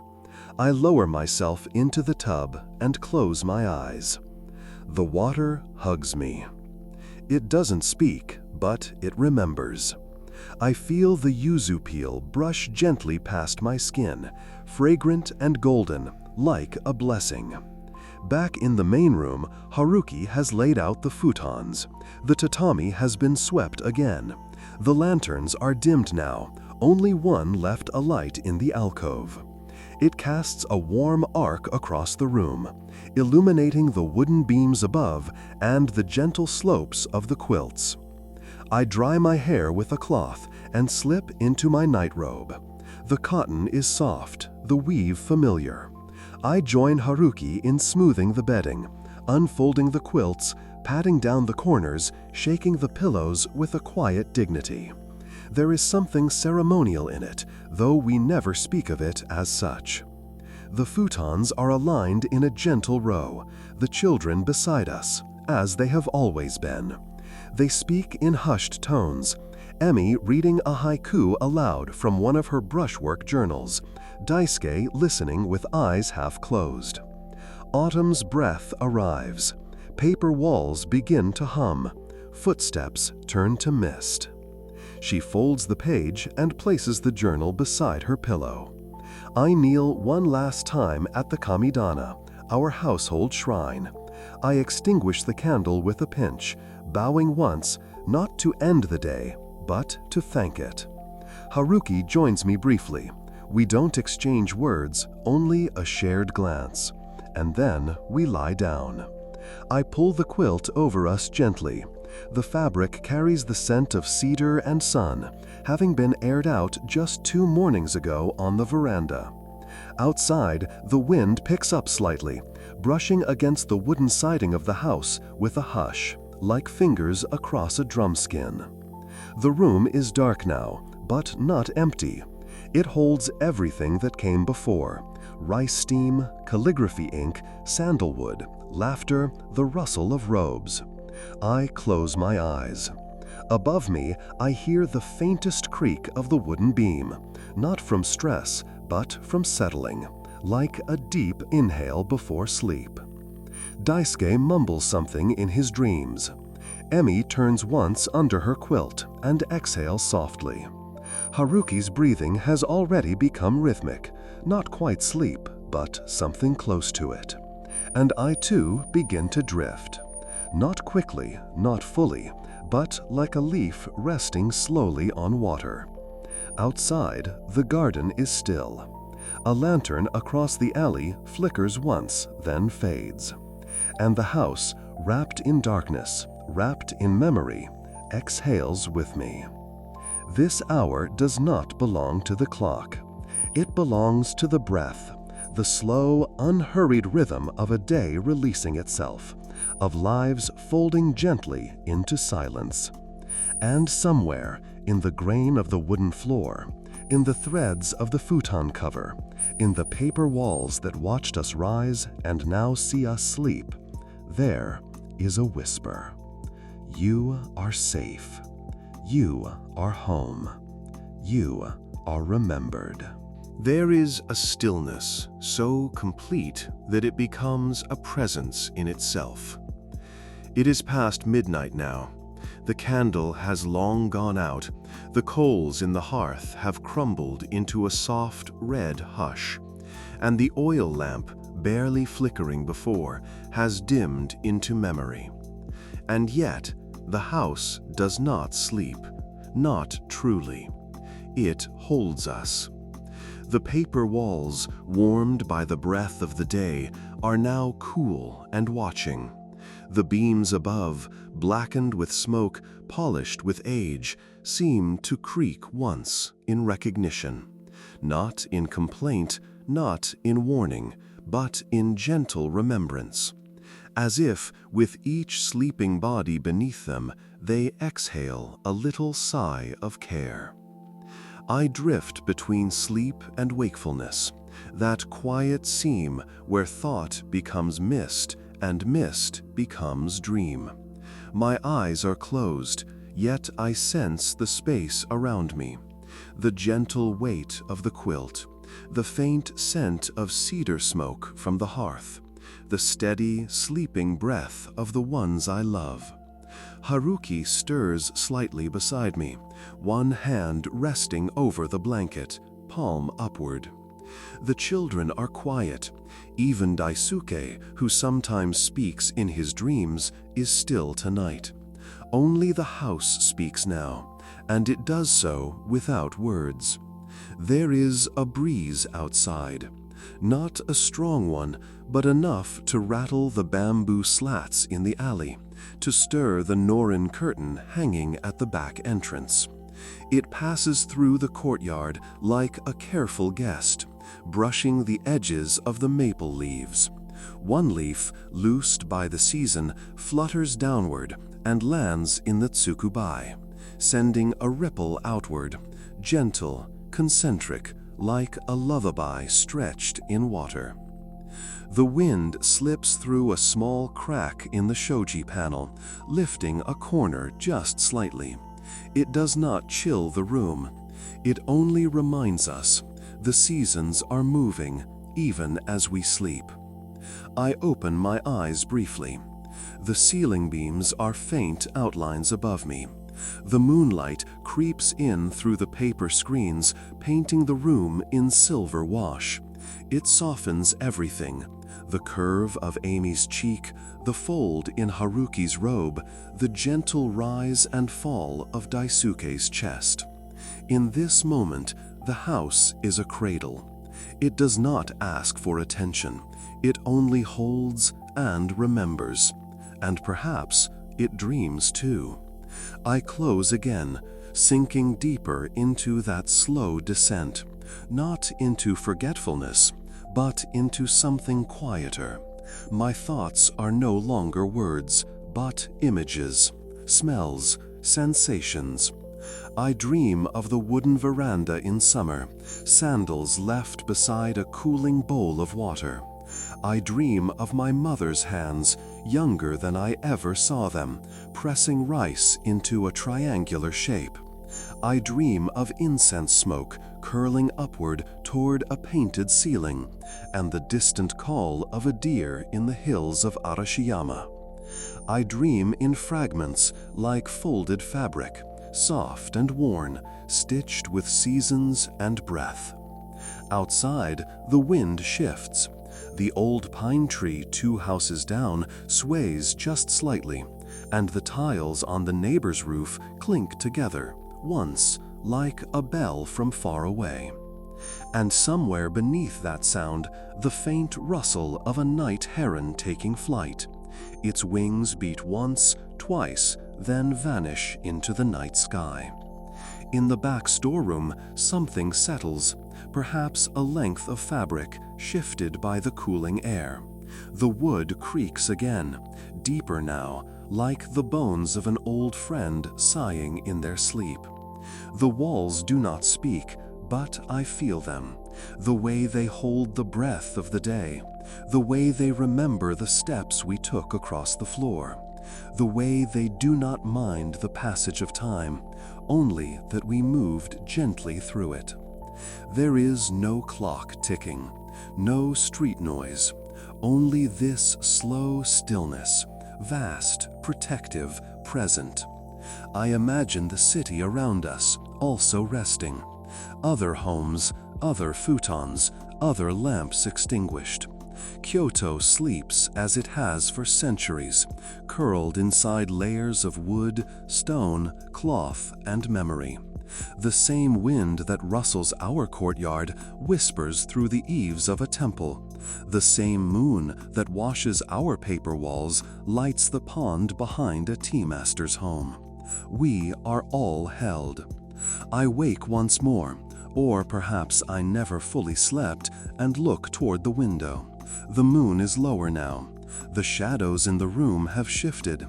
I lower myself into the tub and close my eyes. The water hugs me. It doesn't speak, but it remembers. I feel the yuzu peel brush gently past my skin, fragrant and golden, like a blessing. Back in the main room, Haruki has laid out the futons. The tatami has been swept again. The lanterns are dimmed now, only one left alight in the alcove. It casts a warm arc across the room, illuminating the wooden beams above and the gentle slopes of the quilts. I dry my hair with a cloth and slip into my nightrobe. The cotton is soft, the weave familiar. I join Haruki in smoothing the bedding, unfolding the quilts, patting down the corners, shaking the pillows with a quiet dignity. There is something ceremonial in it, though we never speak of it as such. The futons are aligned in a gentle row, the children beside us, as they have always been. They speak in hushed tones, Emi reading a haiku aloud from one of her brushwork journals, Daisuke listening with eyes half closed. Autumn's breath arrives. Paper walls begin to hum. Footsteps turn to mist. She folds the page and places the journal beside her pillow. I kneel one last time at the kamidana, our household shrine. I extinguish the candle with a pinch, bowing once, not to end the day, but to thank it. Haruki joins me briefly. We don't exchange words, only a shared glance. And then we lie down. I pull the quilt over us gently. The fabric carries the scent of cedar and sun, having been aired out just 2 mornings ago on the veranda. Outside, the wind picks up slightly, brushing against the wooden siding of the house with a hush, like fingers across a drumskin. The room is dark now, but not empty. It holds everything that came before: rice steam, calligraphy ink, sandalwood, laughter, the rustle of robes. I close my eyes. Above me, I hear the faintest creak of the wooden beam, not from stress, but from settling, like a deep inhale before sleep. Daisuke mumbles something in his dreams. Emi turns once under her quilt and exhales softly. Haruki's breathing has already become rhythmic, not quite sleep, but something close to it. And I too begin to drift. Not quickly, not fully, but like a leaf resting slowly on water. Outside, the garden is still. A lantern across the alley flickers once, then fades. And the house, wrapped in darkness, wrapped in memory, exhales with me. This hour does not belong to the clock. It belongs to the breath, the slow, unhurried rhythm of a day releasing itself, of lives folding gently into silence. And somewhere, in the grain of the wooden floor, in the threads of the futon cover, in the paper walls that watched us rise and now see us sleep, there is a whisper. You are safe. You are home. You are remembered. There is a stillness so complete that it becomes a presence in itself. It is past midnight now. The candle has long gone out. The coals in the hearth have crumbled into a soft red hush, and the oil lamp, barely flickering before, has dimmed into memory. And yet, the house does not sleep, not truly. It holds us. The paper walls, warmed by the breath of the day, are now cool and watching. The beams above, blackened with smoke, polished with age, seem to creak once in recognition, not in complaint, not in warning, but in gentle remembrance. As if, with each sleeping body beneath them, they exhale a little sigh of care. I drift between sleep and wakefulness, that quiet seam where thought becomes mist and mist becomes dream. My eyes are closed, yet I sense the space around me, the gentle weight of the quilt, the faint scent of cedar smoke from the hearth, the steady, sleeping breath of the ones I love. Haruki stirs slightly beside me, one hand resting over the blanket, palm upward. The children are quiet. Even Daisuke, who sometimes speaks in his dreams, is still tonight. Only the house speaks now, and it does so without words. There is a breeze outside, not a strong one, but enough to rattle the bamboo slats in the alley, to stir the Norin curtain hanging at the back entrance. It passes through the courtyard like a careful guest, brushing the edges of the maple leaves. One leaf, loosed by the season, flutters downward and lands in the tsukubai, sending a ripple outward, gentle, concentric, like a lullaby stretched in water. The wind slips through a small crack in the shoji panel, lifting a corner just slightly. It does not chill the room. It only reminds us the seasons are moving even as we sleep. I open my eyes briefly. The ceiling beams are faint outlines above me. The moonlight creeps in through the paper screens, painting the room in silver wash. It softens everything. The curve of Amy's cheek, the fold in Haruki's robe, the gentle rise and fall of Daisuke's chest. In this moment, the house is a cradle. It does not ask for attention. It only holds and remembers. And perhaps it dreams too. I close again, sinking deeper into that slow descent, not into forgetfulness, but into something quieter. My thoughts are no longer words, but images, smells, sensations. I dream of the wooden veranda in summer, sandals left beside a cooling bowl of water. I dream of my mother's hands, younger than I ever saw them, pressing rice into a triangular shape. I dream of incense smoke curling upward toward a painted ceiling, and the distant call of a deer in the hills of Arashiyama. I dream in fragments like folded fabric, soft and worn, stitched with seasons and breath. Outside, the wind shifts. The old pine tree 2 houses down sways just slightly, and the tiles on the neighbor's roof clink together, once like a bell from far away. And somewhere beneath that sound, the faint rustle of a night heron taking flight. Its wings beat once, twice, then vanish into the night sky. In the back storeroom, something settles, perhaps a length of fabric shifted by the cooling air. The wood creaks again, deeper now, like the bones of an old friend sighing in their sleep. The walls do not speak, but I feel them, the way they hold the breath of the day, the way they remember the steps we took across the floor, the way they do not mind the passage of time, only that we moved gently through it. There is no clock ticking, no street noise, only this slow stillness, vast, protective, present. I imagine the city around us, also resting. Other homes, other futons, other lamps extinguished. Kyoto sleeps as it has for centuries, curled inside layers of wood, stone, cloth, and memory. The same wind that rustles our courtyard whispers through the eaves of a temple. The same moon that washes our paper walls lights the pond behind a tea master's home. We are all held. I wake once more, or perhaps I never fully slept, and look toward the window. The moon is lower now. The shadows in the room have shifted.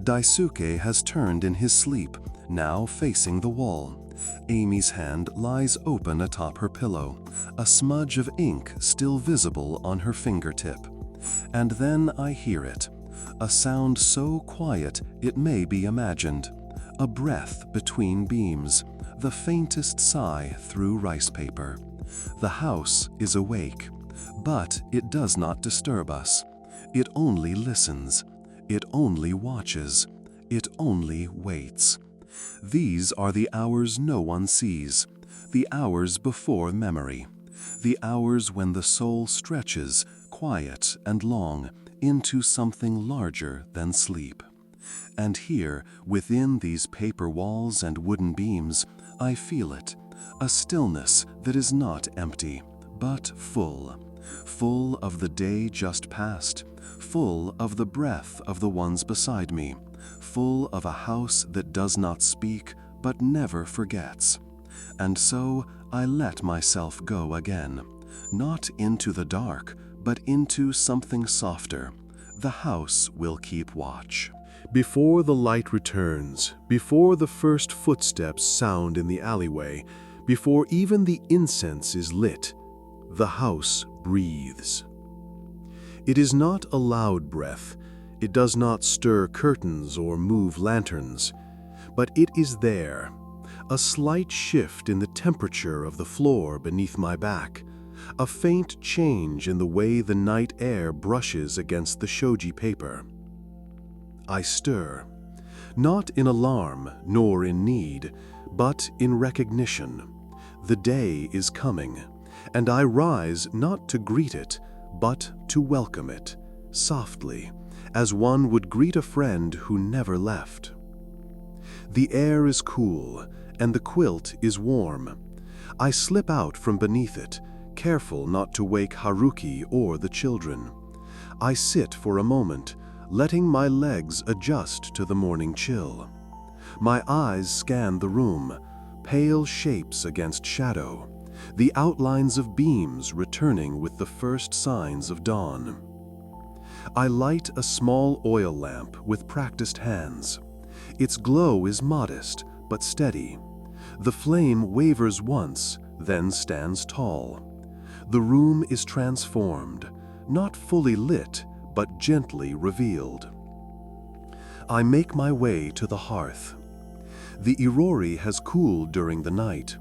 Daisuke has turned in his sleep, now facing the wall. Amy's hand lies open atop her pillow, a smudge of ink still visible on her fingertip. And then I hear it, a sound so quiet it may be imagined, a breath between beams, the faintest sigh through rice paper. The house is awake, but it does not disturb us. It only listens. It only watches. It only waits. These are the hours no one sees, the hours before memory, the hours when the soul stretches, quiet and long, into something larger than sleep. And here, within these paper walls and wooden beams, I feel it, a stillness that is not empty, but full of the day just past, full of the breath of the ones beside me, full of a house that does not speak but never forgets. And so I let myself go again, not into the dark, but into something softer. The house will keep watch. Before the light returns, before the first footsteps sound in the alleyway, before even the incense is lit, the house breathes. It is not a loud breath. It does not stir curtains or move lanterns, but it is there, a slight shift in the temperature of the floor beneath my back, a faint change in the way the night air brushes against the shoji paper. I stir, not in alarm nor in need, but in recognition. The day is coming, and I rise not to greet it, but to welcome it, softly, as one would greet a friend who never left. The air is cool, and the quilt is warm. I slip out from beneath it, careful not to wake Haruki or the children. I sit for a moment, letting my legs adjust to the morning chill. My eyes scan the room, pale shapes against shadow, the outlines of beams returning with the first signs of dawn. I light a small oil lamp with practiced hands. Its glow is modest, but steady. The flame wavers once, then stands tall. The room is transformed, not fully lit, but gently revealed. I make my way to the hearth. The irori has cooled during the night.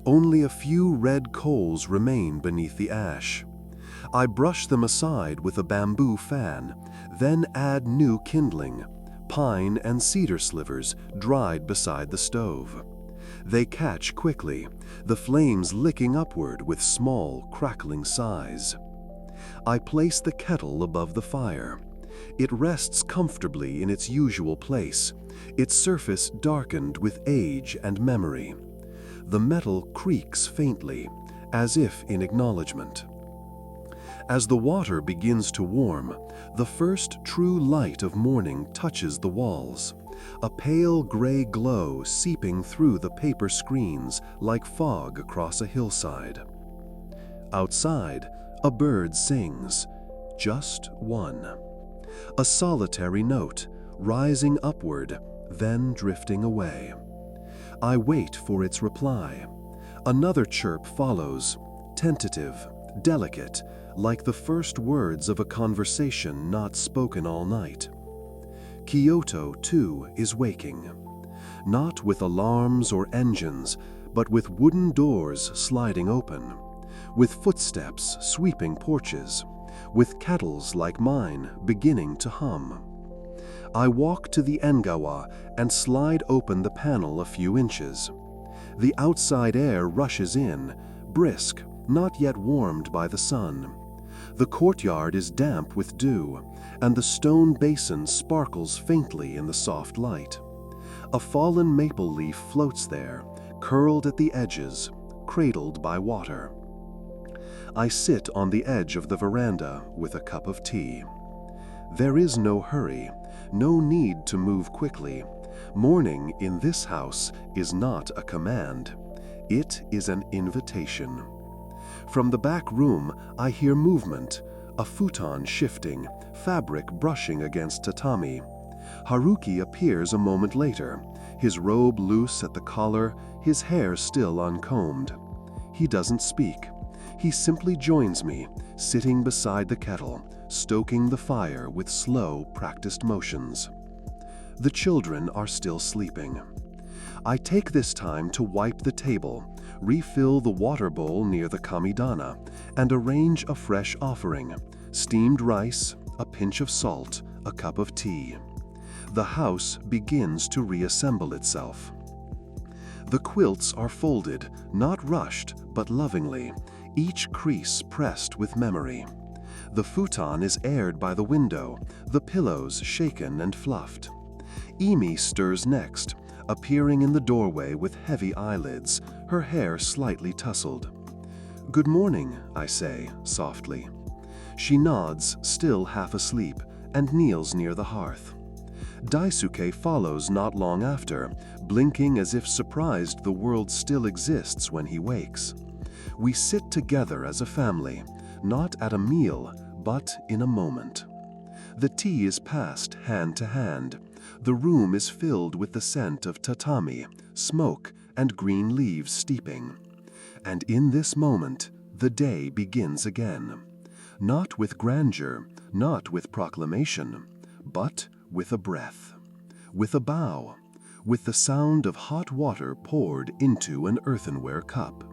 Only a few red coals remain beneath the ash. I brush them aside with a bamboo fan, then add new kindling, pine and cedar slivers dried beside the stove. They catch quickly, the flames licking upward with small, crackling sighs. I place the kettle above the fire. It rests comfortably in its usual place, its surface darkened with age and memory. The metal creaks faintly, as if in acknowledgement. As the water begins to warm, the first true light of morning touches the walls, a pale gray glow seeping through the paper screens like fog across a hillside. Outside, a bird sings, just one. A solitary note, rising upward, then drifting away. I wait for its reply. Another chirp follows, tentative, delicate, like the first words of a conversation not spoken all night. Kyoto, too, is waking. Not with alarms or engines, but with wooden doors sliding open, with footsteps sweeping porches, with kettles like mine beginning to hum. I walk to the engawa and slide open the panel a few inches. The outside air rushes in, brisk, not yet warmed by the sun. The courtyard is damp with dew, and the stone basin sparkles faintly in the soft light. A fallen maple leaf floats there, curled at the edges, cradled by water. I sit on the edge of the veranda with a cup of tea. There is no hurry, no need to move quickly. Morning in this house is not a command. It is an invitation. From the back room, I hear movement, a futon shifting, fabric brushing against tatami. Haruki appears a moment later, his robe loose at the collar, his hair still uncombed. He doesn't speak. He simply joins me, sitting beside the kettle, stoking the fire with slow, practiced motions. The children are still sleeping. I take this time to wipe the table, refill the water bowl near the kamidana, and arrange a fresh offering: steamed rice, a pinch of salt, a cup of tea. The house begins to reassemble itself. The quilts are folded, not rushed, but lovingly, each crease pressed with memory. The futon is aired by the window, the pillows shaken and fluffed. Emi stirs next, appearing in the doorway with heavy eyelids, her hair slightly tousled. "Good morning," I say, softly. She nods, still half asleep, and kneels near the hearth. Daisuke follows not long after, blinking as if surprised the world still exists when he wakes. We sit together as a family, not at a meal, but in a moment. The tea is passed hand to hand. The room is filled with the scent of tatami, smoke, and green leaves steeping. And in this moment, the day begins again. Not with grandeur, not with proclamation, but with a breath, with a bow, with the sound of hot water poured into an earthenware cup.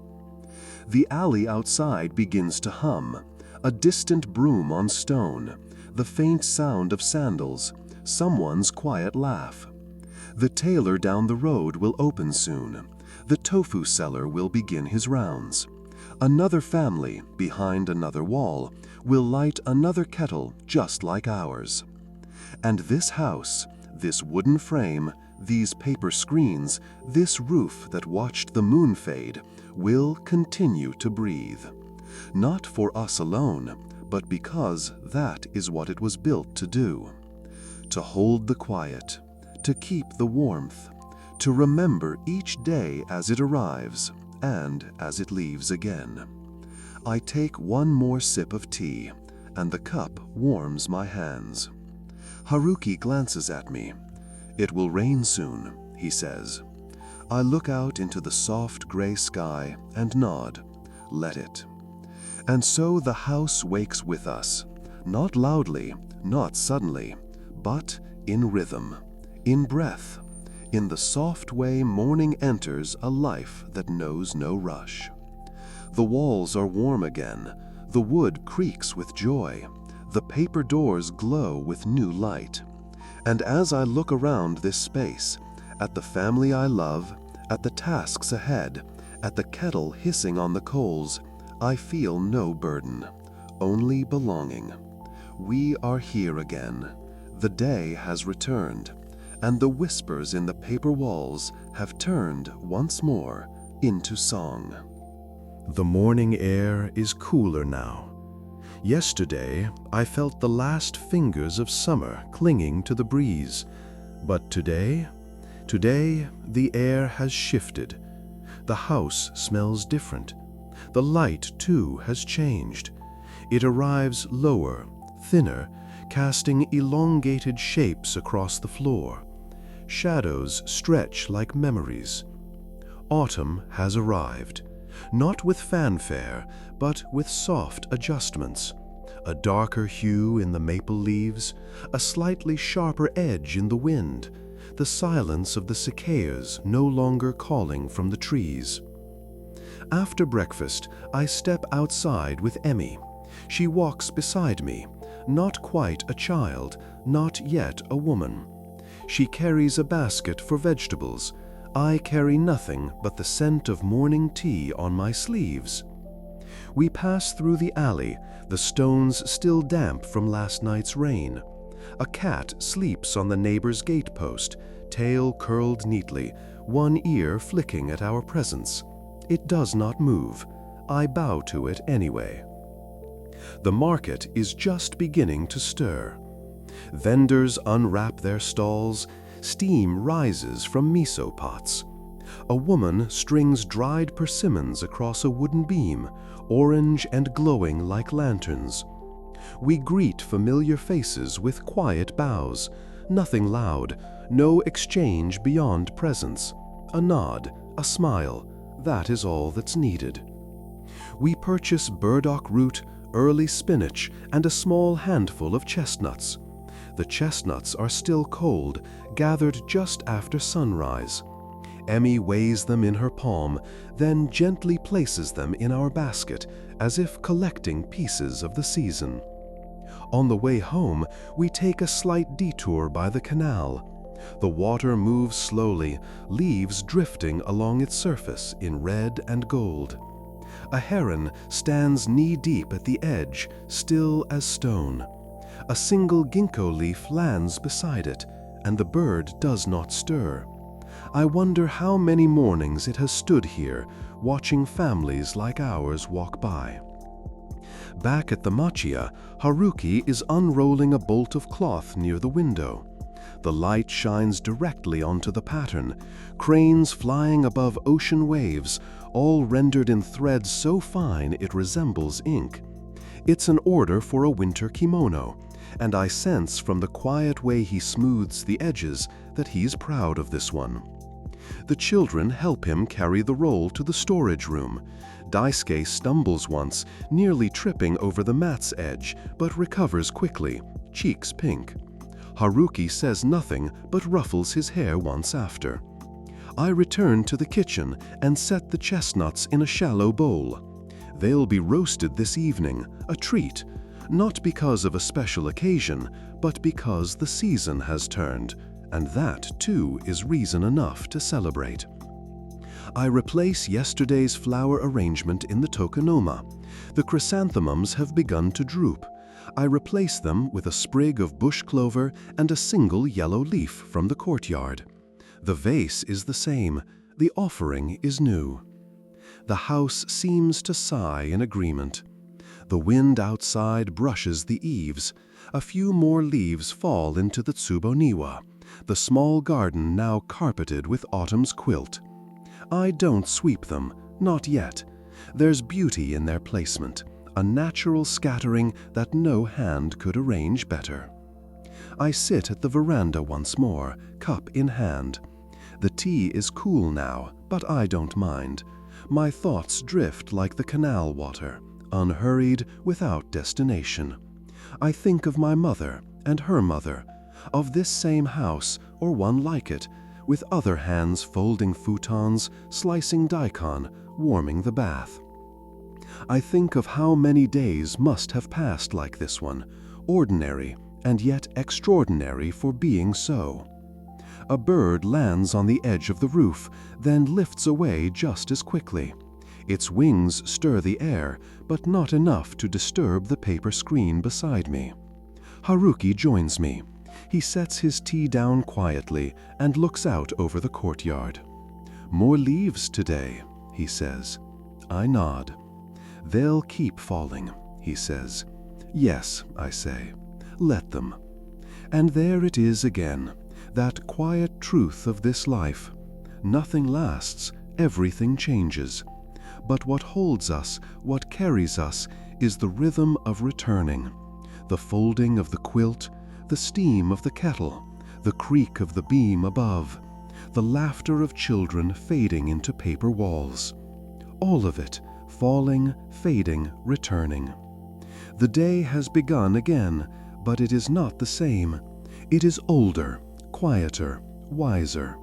The alley outside begins to hum, a distant broom on stone, the faint sound of sandals, someone's quiet laugh. The tailor down the road will open soon. The tofu seller will begin his rounds. Another family, behind another wall, will light another kettle just like ours. And this house, this wooden frame, these paper screens, this roof that watched the moon fade, will continue to breathe. Not for us alone, but because that is what it was built to do. To hold the quiet, to keep the warmth, to remember each day as it arrives and as it leaves again. I take one more sip of tea, and the cup warms my hands. Haruki glances at me. "It will rain soon," he says. I look out into the soft gray sky and nod. Let it. And so the house wakes with us, not loudly, not suddenly, but in rhythm, in breath, in the soft way morning enters a life that knows no rush. The walls are warm again, the wood creaks with joy, the paper doors glow with new light. And as I look around this space, at the family I love, at the tasks ahead, at the kettle hissing on the coals, I feel no burden, only belonging. We are here again. The day has returned, and the whispers in the paper walls have turned once more into song. The morning air is cooler now. Yesterday, I felt the last fingers of summer clinging to the breeze. But today, the air has shifted. The house smells different. The light, too, has changed. It arrives lower, thinner, casting elongated shapes across the floor. Shadows stretch like memories. Autumn has arrived, not with fanfare, but with soft adjustments. A darker hue in the maple leaves, a slightly sharper edge in the wind, the silence of the cicadas no longer calling from the trees. After breakfast, I step outside with Emmy. She walks beside me, not quite a child, not yet a woman. She carries a basket for vegetables. I carry nothing but the scent of morning tea on my sleeves. We pass through the alley, the stones still damp from last night's rain. A cat sleeps on the neighbor's gatepost, tail curled neatly, one ear flicking at our presence. It does not move. I bow to it anyway. The market is just beginning to stir. Vendors unwrap their stalls. Steam rises from miso pots. A woman strings dried persimmons across a wooden beam, orange and glowing like lanterns. We greet familiar faces with quiet bows, nothing loud, no exchange beyond presence. A nod, a smile, that is all that's needed. We purchase burdock root, early spinach, and a small handful of chestnuts. The chestnuts are still cold, gathered just after sunrise. Emmy weighs them in her palm, then gently places them in our basket, as if collecting pieces of the season. On the way home, we take a slight detour by the canal. The water moves slowly, leaves drifting along its surface in red and gold. A heron stands knee-deep at the edge, still as stone. A single ginkgo leaf lands beside it, and the bird does not stir. I wonder how many mornings it has stood here, watching families like ours walk by. Back at the Machiya, Haruki is unrolling a bolt of cloth near the window. The light shines directly onto the pattern, cranes flying above ocean waves, all rendered in threads so fine it resembles ink. It's an order for a winter kimono, and I sense from the quiet way he smooths the edges that he's proud of this one. The children help him carry the roll to the storage room. Daisuke stumbles once, nearly tripping over the mat's edge, but recovers quickly, cheeks pink. Haruki says nothing but ruffles his hair once after. I return to the kitchen and set the chestnuts in a shallow bowl. They'll be roasted this evening, a treat, not because of a special occasion, but because the season has turned, and that, too, is reason enough to celebrate. I replace yesterday's flower arrangement in the tokonoma. The chrysanthemums have begun to droop. I replace them with a sprig of bush clover and a single yellow leaf from the courtyard. The vase is the same. The offering is new. The house seems to sigh in agreement. The wind outside brushes the eaves. A few more leaves fall into the tsuboniwa, the small garden now carpeted with autumn's quilt. I don't sweep them, not yet. There's beauty in their placement, a natural scattering that no hand could arrange better. I sit at the veranda once more, cup in hand. The tea is cool now, but I don't mind. My thoughts drift like the canal water, unhurried, without destination. I think of my mother and her mother, of this same house or one like it, with other hands folding futons, slicing daikon, warming the bath. I think of how many days must have passed like this one, ordinary and yet extraordinary for being so. A bird lands on the edge of the roof, then lifts away just as quickly. Its wings stir the air, but not enough to disturb the paper screen beside me. Haruki joins me. He sets his tea down quietly and looks out over the courtyard. "More leaves today," he says. I nod. "They'll keep falling," he says. Yes, I say, let them. And there it is again, that quiet truth of this life. Nothing lasts, everything changes. But what holds us, what carries us, is the rhythm of returning. The folding of the quilt, the steam of the kettle, the creak of the beam above, the laughter of children fading into paper walls. All of it, falling, fading, returning. The day has begun again, but it is not the same. It is older, quieter, wiser.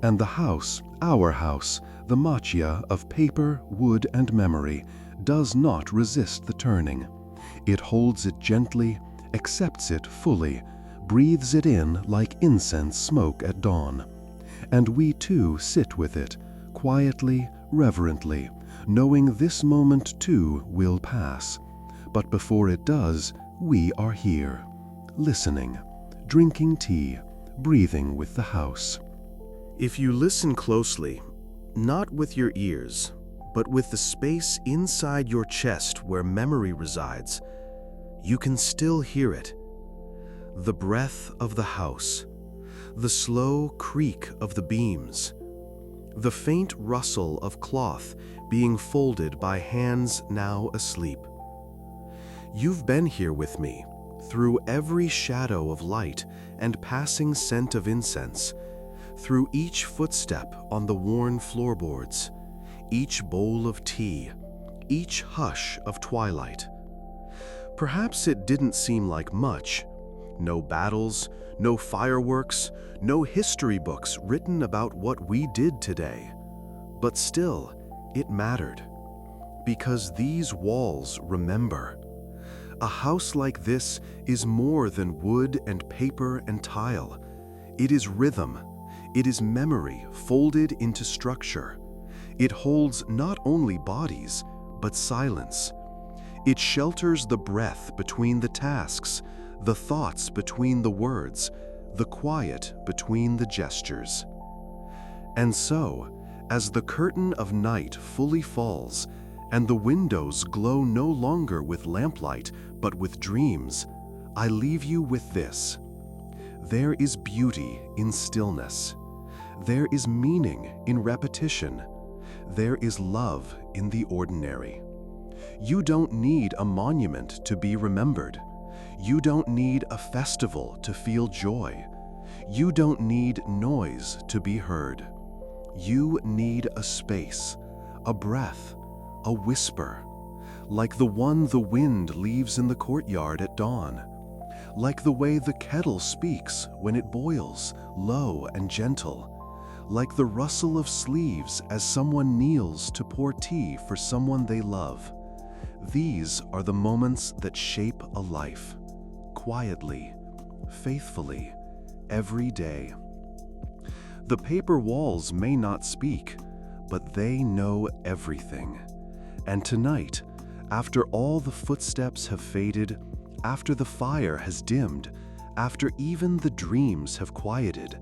And the house, our house, the Machiya of paper, wood, and memory, does not resist the turning. It holds it gently, accepts it fully, breathes it in like incense smoke at dawn. And we too sit with it, quietly, reverently, knowing this moment too will pass. But before it does, we are here, listening, drinking tea, breathing with the house. If you listen closely, not with your ears, but with the space inside your chest where memory resides, you can still hear it. The breath of the house, the slow creak of the beams, the faint rustle of cloth being folded by hands now asleep. You've been here with me, through every shadow of light and passing scent of incense, through each footstep on the worn floorboards, each bowl of tea, each hush of twilight. Perhaps it didn't seem like much. No battles, no fireworks, no history books written about what we did today. But still, it mattered. Because these walls remember. A house like this is more than wood and paper and tile. It is rhythm. It is memory folded into structure. It holds not only bodies, but silence. It shelters the breath between the tasks, the thoughts between the words, the quiet between the gestures. And so, as the curtain of night fully falls, and the windows glow no longer with lamplight, but with dreams, I leave you with this. There is beauty in stillness. There is meaning in repetition. There is love in the ordinary. You don't need a monument to be remembered. You don't need a festival to feel joy. You don't need noise to be heard. You need a space, a breath, a whisper, like the one the wind leaves in the courtyard at dawn, like the way the kettle speaks when it boils, low and gentle, like the rustle of sleeves as someone kneels to pour tea for someone they love. These are the moments that shape a life, quietly, faithfully, every day. The paper walls may not speak, but they know everything. And tonight, after all the footsteps have faded, after the fire has dimmed, after even the dreams have quieted,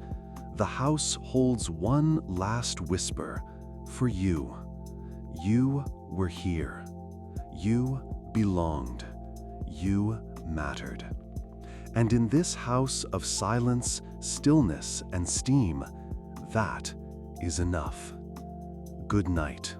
the house holds one last whisper for you. You were here. You belonged. You mattered. And in this house of silence, stillness, and steam, that is enough. Good night.